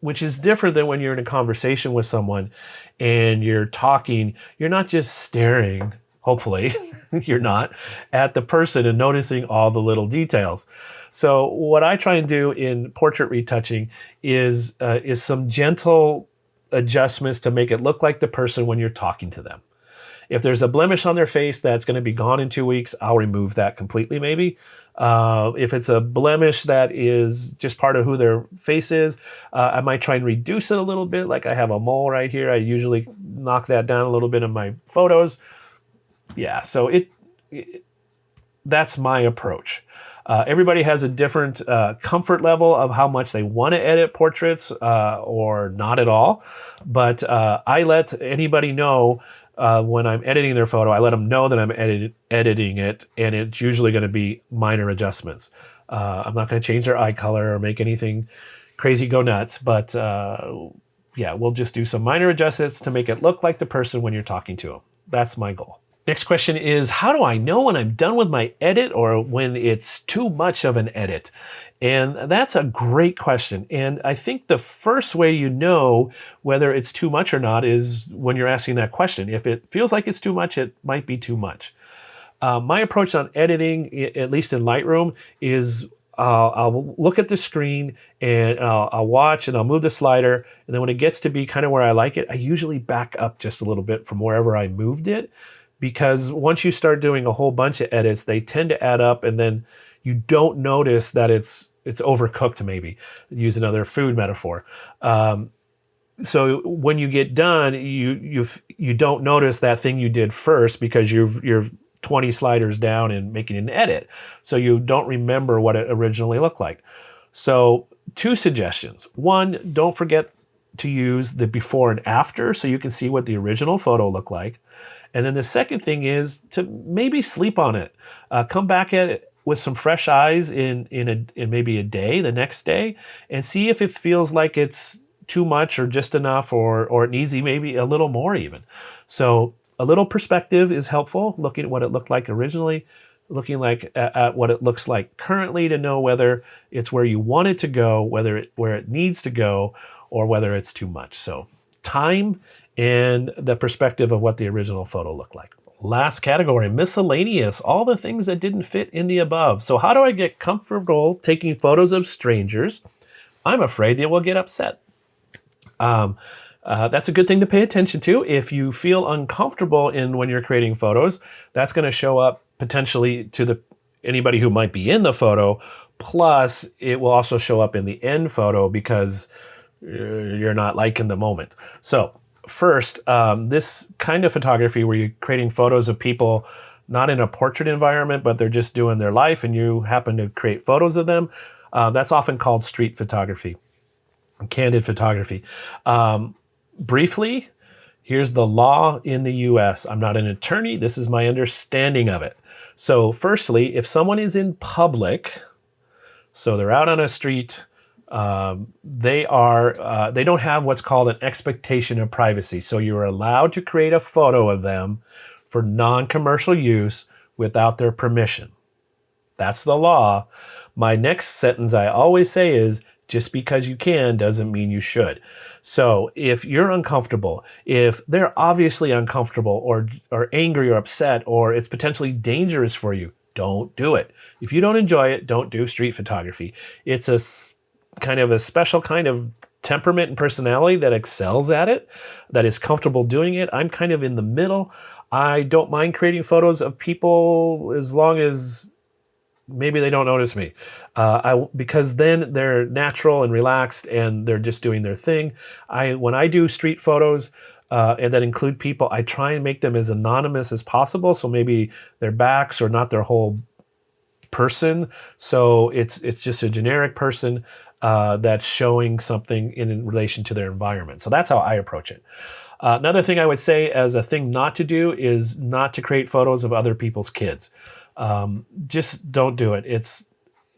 which is different than when you're in a conversation with someone and you're talking. You're not just staring, hopefully, you're not, at the person and noticing all the little details. So what I try and do in portrait retouching is some gentle adjustments to make it look like the person when you're talking to them. If there's a blemish on their face that's going to be gone in 2 weeks, I'll remove that completely maybe. If it's a blemish that is just part of who their face is, I might try and reduce it a little bit. Like I have a mole right here. I usually knock that down a little bit in my photos. Yeah, so that's my approach. Everybody has a different comfort level of how much they want to edit portraits or not at all. But I let anybody know when I'm editing their photo, I let them know that I'm editing it, and it's usually going to be minor adjustments. I'm not going to change their eye color or make anything crazy go nuts, but yeah, we'll just do some minor adjustments to make it look like the person when you're talking to them. That's my goal. Next question is, how do I know when I'm done with my edit or when it's too much of an edit? And that's a great question. And I think the first way you know whether it's too much or not is when you're asking that question. If it feels like it's too much, it might be too much. My approach on editing, at least in Lightroom, is I'll look at the screen and I'll watch and I'll move the slider. And then when it gets to be kind of where I like it, I usually back up just a little bit from wherever I moved it. Because once you start doing a whole bunch of edits, they tend to add up, and then you don't notice that it's overcooked. Maybe use another food metaphor. So when you get done, you don't notice that thing you did first because you're 20 sliders down and making an edit, so you don't remember what it originally looked like. So 2 suggestions. 1, don't forget to use the before and after so you can see what the original photo looked like. And then the second thing is to maybe sleep on it. Come back at it with some fresh eyes in maybe a day, the next day, and see if it feels like it's too much or just enough, or it needs maybe a little more even. So a little perspective is helpful, looking at what it looked like originally, looking at what it looks like currently to know whether it's where you want it to go, where it needs to go, or whether it's too much. So time and the perspective of what the original photo looked like. Last category, miscellaneous, all the things that didn't fit in the above. So how do I get comfortable taking photos of strangers? I'm afraid they will get upset. That's a good thing to pay attention to. If you feel uncomfortable when you're creating photos, that's going to show up potentially to anybody who might be in the photo. Plus, it will also show up in the end photo because you're not liking the moment. So first, this kind of photography where you're creating photos of people not in a portrait environment, but they're just doing their life and you happen to create photos of them, that's often called street photography, candid photography. Briefly, here's the law in the US. I'm not an attorney. This is my understanding of it. So firstly, if someone is in public, so they're out on a street, they don't have what's called an expectation of privacy. So you're allowed to create a photo of them for non-commercial use without their permission. That's the law. My next sentence I always say is, just because you can doesn't mean you should. So if you're uncomfortable, if they're obviously uncomfortable or angry or upset, or it's potentially dangerous for you, don't do it. If you don't enjoy it, don't do street photography. It's a kind of a special kind of temperament and personality that excels at it, that is comfortable doing it. I'm kind of in the middle. I don't mind creating photos of people as long as maybe they don't notice me, because then they're natural and relaxed and they're just doing their thing. When I do street photos and that include people, I try and make them as anonymous as possible. So maybe their backs or not their whole person. So it's just a generic person that's showing something in relation to their environment. So that's how I approach it. Another thing I would say as a thing not to do is not to create photos of other people's kids. Just don't do it.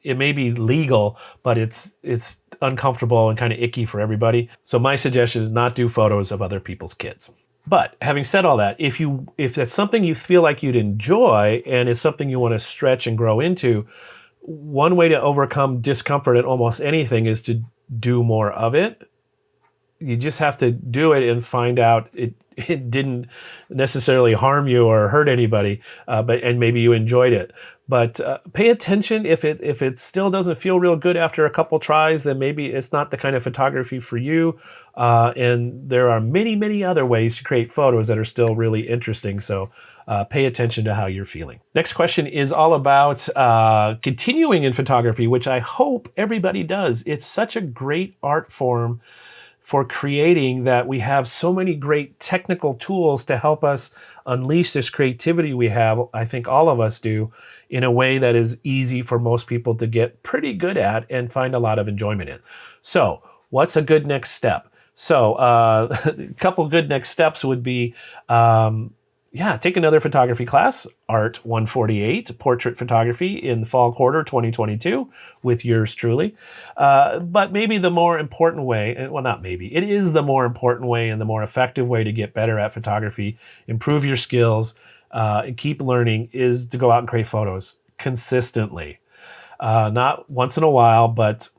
It may be legal, but it's uncomfortable and kind of icky for everybody. So my suggestion is not do photos of other people's kids. But having said all that, if that's something you feel like you'd enjoy and it's something you want to stretch and grow into, one way to overcome discomfort at almost anything is to do more of it. You just have to do it and find out it didn't necessarily harm you or hurt anybody, and maybe you enjoyed it. But pay attention. If it still doesn't feel real good after a couple tries, then maybe it's not the kind of photography for you. And there are many, many other ways to create photos that are still really interesting. So pay attention to how you're feeling. Next question is all about continuing in photography, which I hope everybody does. It's such a great art form for creating that we have so many great technical tools to help us unleash this creativity we have, I think all of us do, in a way that is easy for most people to get pretty good at and find a lot of enjoyment in. So what's a good next step? So a couple good next steps would be, take another photography class, Art 148, Portrait Photography in fall quarter 2022 with yours truly. But maybe the more important way, well, not maybe, it is the more important way and the more effective way to get better at photography, improve your skills, and keep learning, is to go out and create photos consistently. Not once in a while, but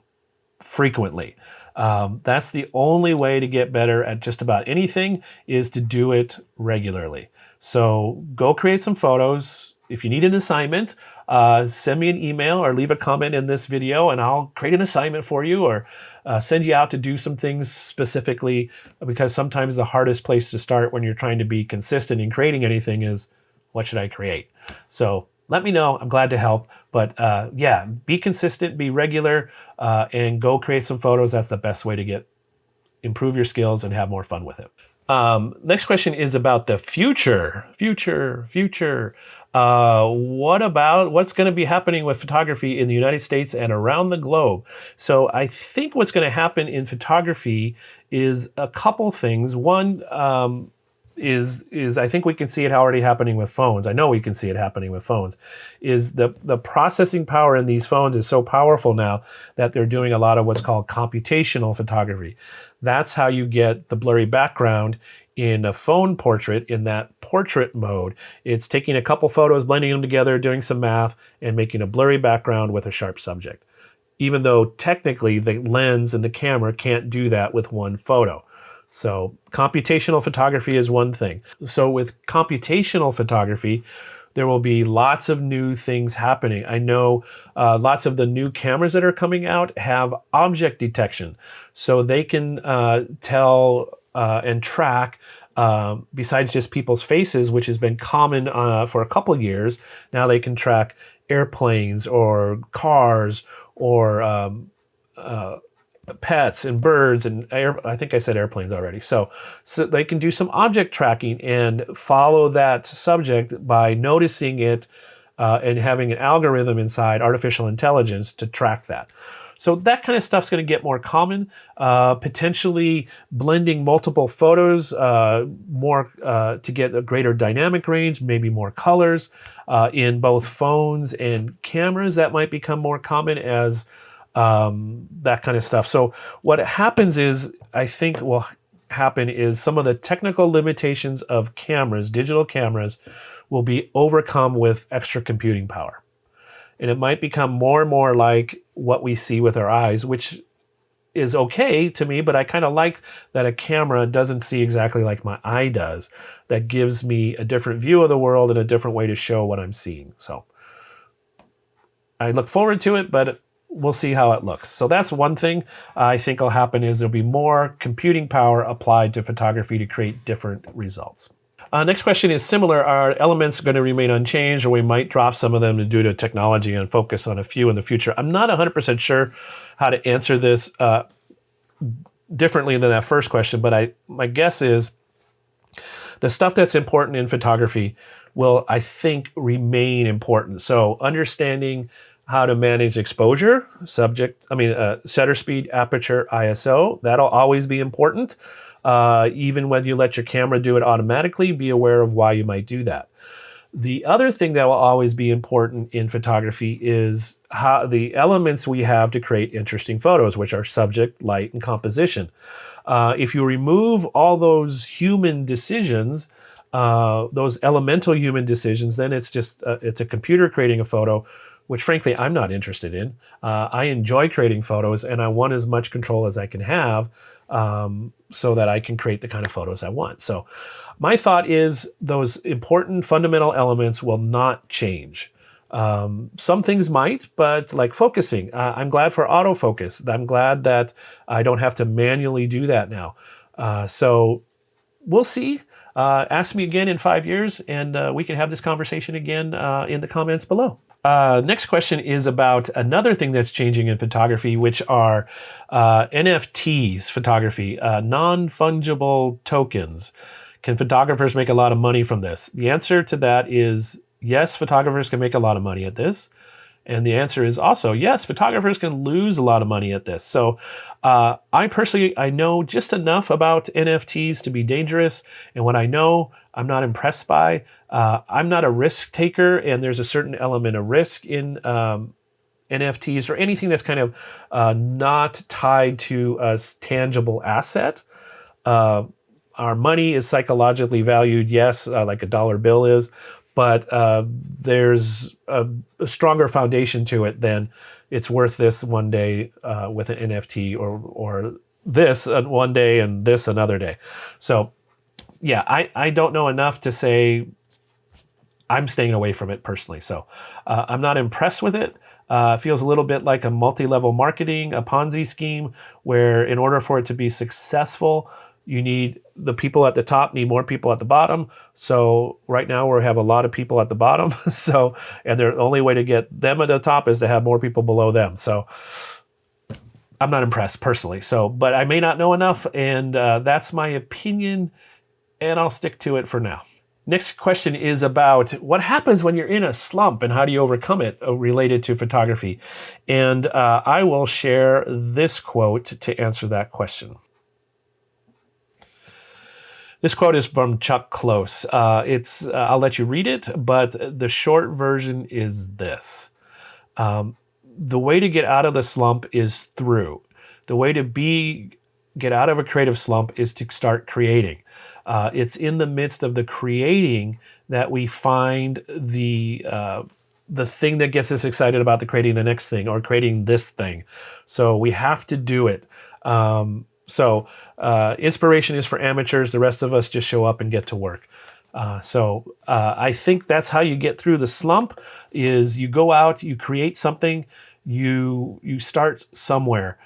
frequently. That's the only way to get better at just about anything, is to do it regularly. So go create some photos. If you need an assignment, send me an email or leave a comment in this video and I'll create an assignment for you, or send you out to do some things specifically, because sometimes the hardest place to start when you're trying to be consistent in creating anything is, what should I create? So let me know. I'm glad to help. But be consistent, be regular, and go create some photos. That's the best way to improve your skills and have more fun with it. Next question is about the future. What's going to be happening with photography in the United States and around the globe? So I think what's going to happen in photography is a couple things. One, is I think we can see it already happening with phones. I know we can see it happening with phones. Is the processing power in these phones is so powerful now that they're doing a lot of what's called computational photography. That's how you get the blurry background in a phone portrait in that portrait mode. It's taking a couple photos, blending them together, doing some math, and making a blurry background with a sharp subject. Even though technically the lens and the camera can't do that with one photo. So computational photography is one thing. So with computational photography, there will be lots of new things happening. I know lots of the new cameras that are coming out have object detection. So they can tell and track, besides just people's faces, which has been common for a couple years, now they can track airplanes or cars or pets and birds and I think I said airplanes already. So they can do some object tracking and follow that subject by noticing it and having an algorithm inside artificial intelligence to track that. So that kind of stuff's going to get more common. Potentially blending multiple photos more to get a greater dynamic range, maybe more colors in both phones and cameras. That might become more common as that kind of stuff. So what happens is, I think will happen is some of the technical limitations of cameras, digital cameras, will be overcome with extra computing power. And it might become more and more like what we see with our eyes, which is okay to me, but I kind of like that a camera doesn't see exactly like my eye does. That gives me a different view of the world and a different way to show what I'm seeing. So I look forward to it, but we'll see how it looks. So that's one thing I think will happen is there'll be more computing power applied to photography to create different results. Next question is similar. Are elements going to remain unchanged, or we might drop some of them due to technology and focus on a few in the future? I'm not 100% sure how to answer this differently than that first question, but my guess is the stuff that's important in photography will, I think, remain important. So understanding how to manage exposure, shutter speed, aperture, ISO, that'll always be important. Even when you let your camera do it automatically, be aware of why you might do that. The other thing that will always be important in photography is how the elements we have to create interesting photos, which are subject, light, and composition. If you remove all those human decisions, those elemental human decisions, then it's just it's a computer creating a photo, which frankly I'm not interested in. I enjoy creating photos, and I want as much control as I can have so that I can create the kind of photos I want. So my thought is those important fundamental elements will not change. Some things might, but like focusing, I'm glad for autofocus. I'm glad that I don't have to manually do that now. So we'll see. Ask me again in 5 years, and we can have this conversation again in the comments below. Next question is about another thing that's changing in photography, which are NFTs photography, non-fungible tokens. Can photographers make a lot of money from this? The answer to that is yes, photographers can make a lot of money at this. And the answer is also yes, photographers can lose a lot of money at this. So I personally, I know just enough about NFTs to be dangerous. And what I know, I'm not impressed by. I'm not a risk taker, and there's a certain element of risk in NFTs or anything that's kind of not tied to a tangible asset. Our money is psychologically valued, yes, like a dollar bill is, but there's a stronger foundation to it than it's worth this one day with an NFT or this one day and this another day. So yeah, I don't know enough to say I'm staying away from it personally. So I'm not impressed with it. It feels a little bit like a multi-level marketing, a Ponzi scheme, where in order for it to be successful, you need the people at the top need more people at the bottom. So right now we have a lot of people at the bottom. And the only way to get them at the top is to have more people below them. So I'm not impressed personally. So, but I may not know enough, and that's my opinion, and I'll stick to it for now. Next question is about what happens when you're in a slump and how do you overcome it related to photography. And I will share this quote to answer that question. This quote is from Chuck Close. I'll let you read it, but the short version is this. The way to get out of the slump is through. The way to get out of a creative slump is to start creating. It's in the midst of the creating that we find the thing that gets us excited about the creating the next thing or creating this thing. So we have to do it. Inspiration is for amateurs. The rest of us just show up and get to work. I think that's how you get through the slump is you go out, you create something, you start somewhere.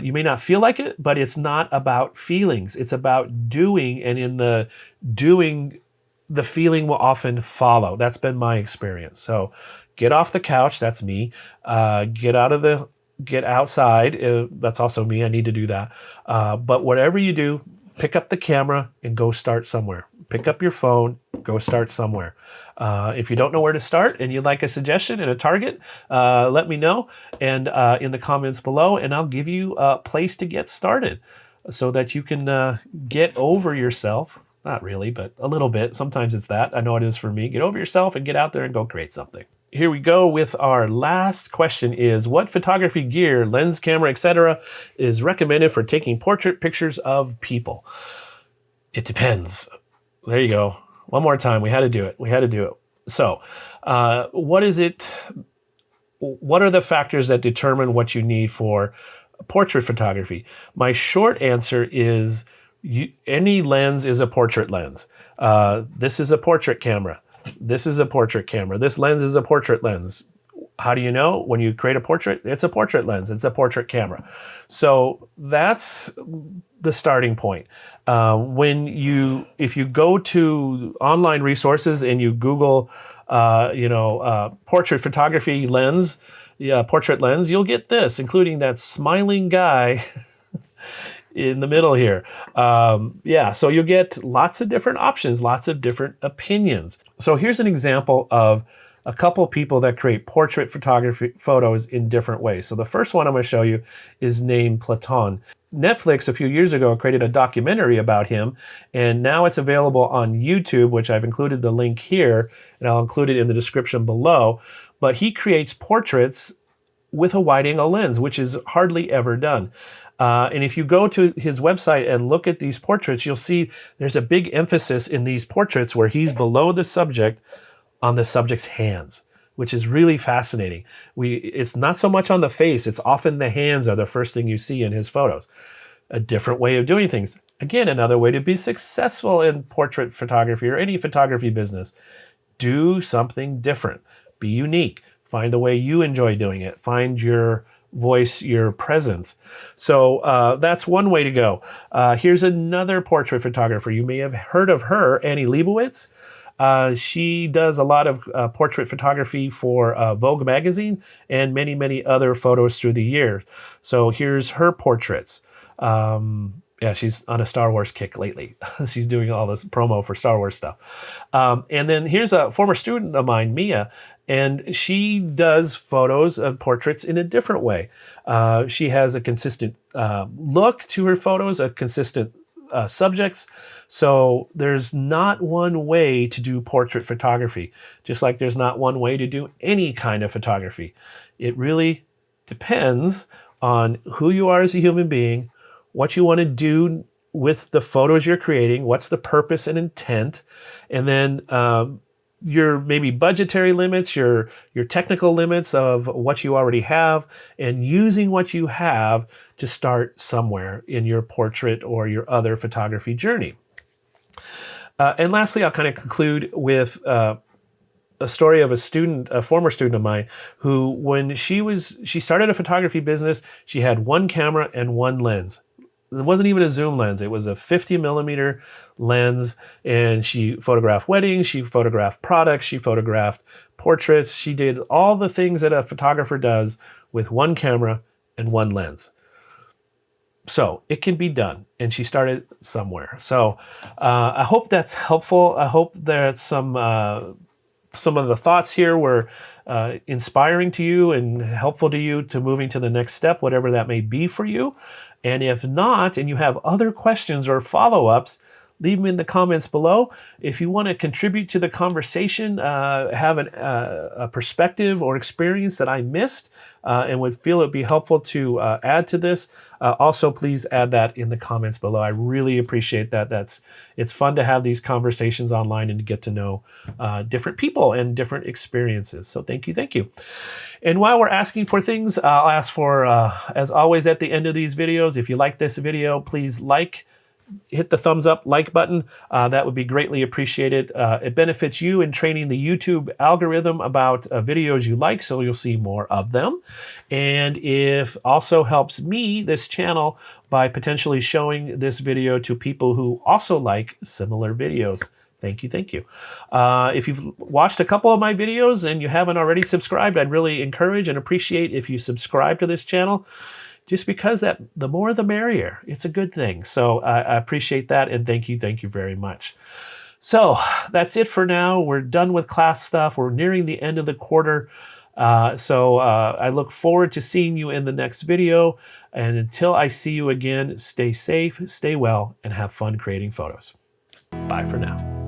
You may not feel like it, but it's not about feelings. It's about doing, and in the doing, the feeling will often follow. That's been my experience. So get off the couch. That's me. Get outside. That's also me. I need to do that. But whatever you do, pick up the camera and go start somewhere. Pick up your phone, go start somewhere. If you don't know where to start and you'd like a suggestion and a target, let me know and in the comments below, and I'll give you a place to get started so that you can get over yourself. Not really, but a little bit. Sometimes it's that. I know it is for me. Get over yourself and get out there and go create something. Here we go with our last question is, what photography gear, lens, camera, etc. is recommended for taking portrait pictures of people? It depends. There you go. One more time. We had to do it. So what is it? What are the factors that determine what you need for portrait photography? My short answer is any lens is a portrait lens. This is a portrait camera. This is a portrait camera. This lens is a portrait lens. How do you know? When you create a portrait, it's a portrait lens. It's a portrait camera. So that's the starting point. If you go to online resources and you Google, portrait photography lens, portrait lens, you'll get this, including that smiling guy in the middle here. So you'll get lots of different options, lots of different opinions. So here's an example of a couple people that create portrait photography photos in different ways. So the first one I'm going to show you is named Platon. Netflix a few years ago created a documentary about him, and now it's available on YouTube, which I've included the link here, and I'll include it in the description below. But he creates portraits with a wide-angle lens, which is hardly ever done. And if you go to his website and look at these portraits, you'll see there's a big emphasis in these portraits where he's below the subject on the subject's hands, which is really fascinating. It's not so much on the face, it's often the hands are the first thing you see in his photos. A different way of doing things. Again, another way to be successful in portrait photography or any photography business. Do something different. Be unique. Find a way you enjoy doing it. Find your voice, your presence. So that's one way to go. Here's another portrait photographer. You may have heard of her, Annie Leibovitz. She does a lot of portrait photography for Vogue magazine and many, many other photos through the year. So here's her portraits. She's on a Star Wars kick lately. She's doing all this promo for Star Wars stuff. And then here's a former student of mine, Mia, and she does photos of portraits in a different way. She has a consistent look to her photos, a consistent subjects. So there's not one way to do portrait photography, just like there's not one way to do any kind of photography. It really depends on who you are as a human being, what you want to do with the photos you're creating, what's the purpose and intent, and then your maybe budgetary limits, your technical limits of what you already have, and using what you have to start somewhere in your portrait or your other photography journey. And lastly, I'll kind of conclude with a story of a former student of mine, who when she started a photography business, she had one camera and one lens. It wasn't even a zoom lens. It was a 50 millimeter lens, and she photographed weddings, she photographed products, she photographed portraits. She did all the things that a photographer does with one camera and one lens. So it can be done, and she started somewhere. So I hope that's helpful. I hope that some of the thoughts here were inspiring to you and helpful to you to moving to the next step, whatever that may be for you. And if not, and you have other questions or follow-ups, leave them in the comments below. If you want to contribute to the conversation, have a perspective or experience that I missed and would feel it would be helpful to add to this, also please add that in the comments below. I really appreciate that. It's fun to have these conversations online and to get to know different people and different experiences. So thank you, thank you. And while we're asking for things, I'll ask for, as always at the end of these videos, if you like this video, please hit the thumbs up, like button. That would be greatly appreciated. It benefits you in training the YouTube algorithm about videos you like, so you'll see more of them. And it also helps me, this channel, by potentially showing this video to people who also like similar videos. Thank you, thank you. If you've watched a couple of my videos and you haven't already subscribed, I'd really encourage and appreciate if you subscribe to this channel, just because the more the merrier. It's a good thing. So I appreciate that, and thank you very much. So that's it for now. We're done with class stuff. We're nearing the end of the quarter. So I look forward to seeing you in the next video. And until I see you again, stay safe, stay well, and have fun creating photos. Bye for now.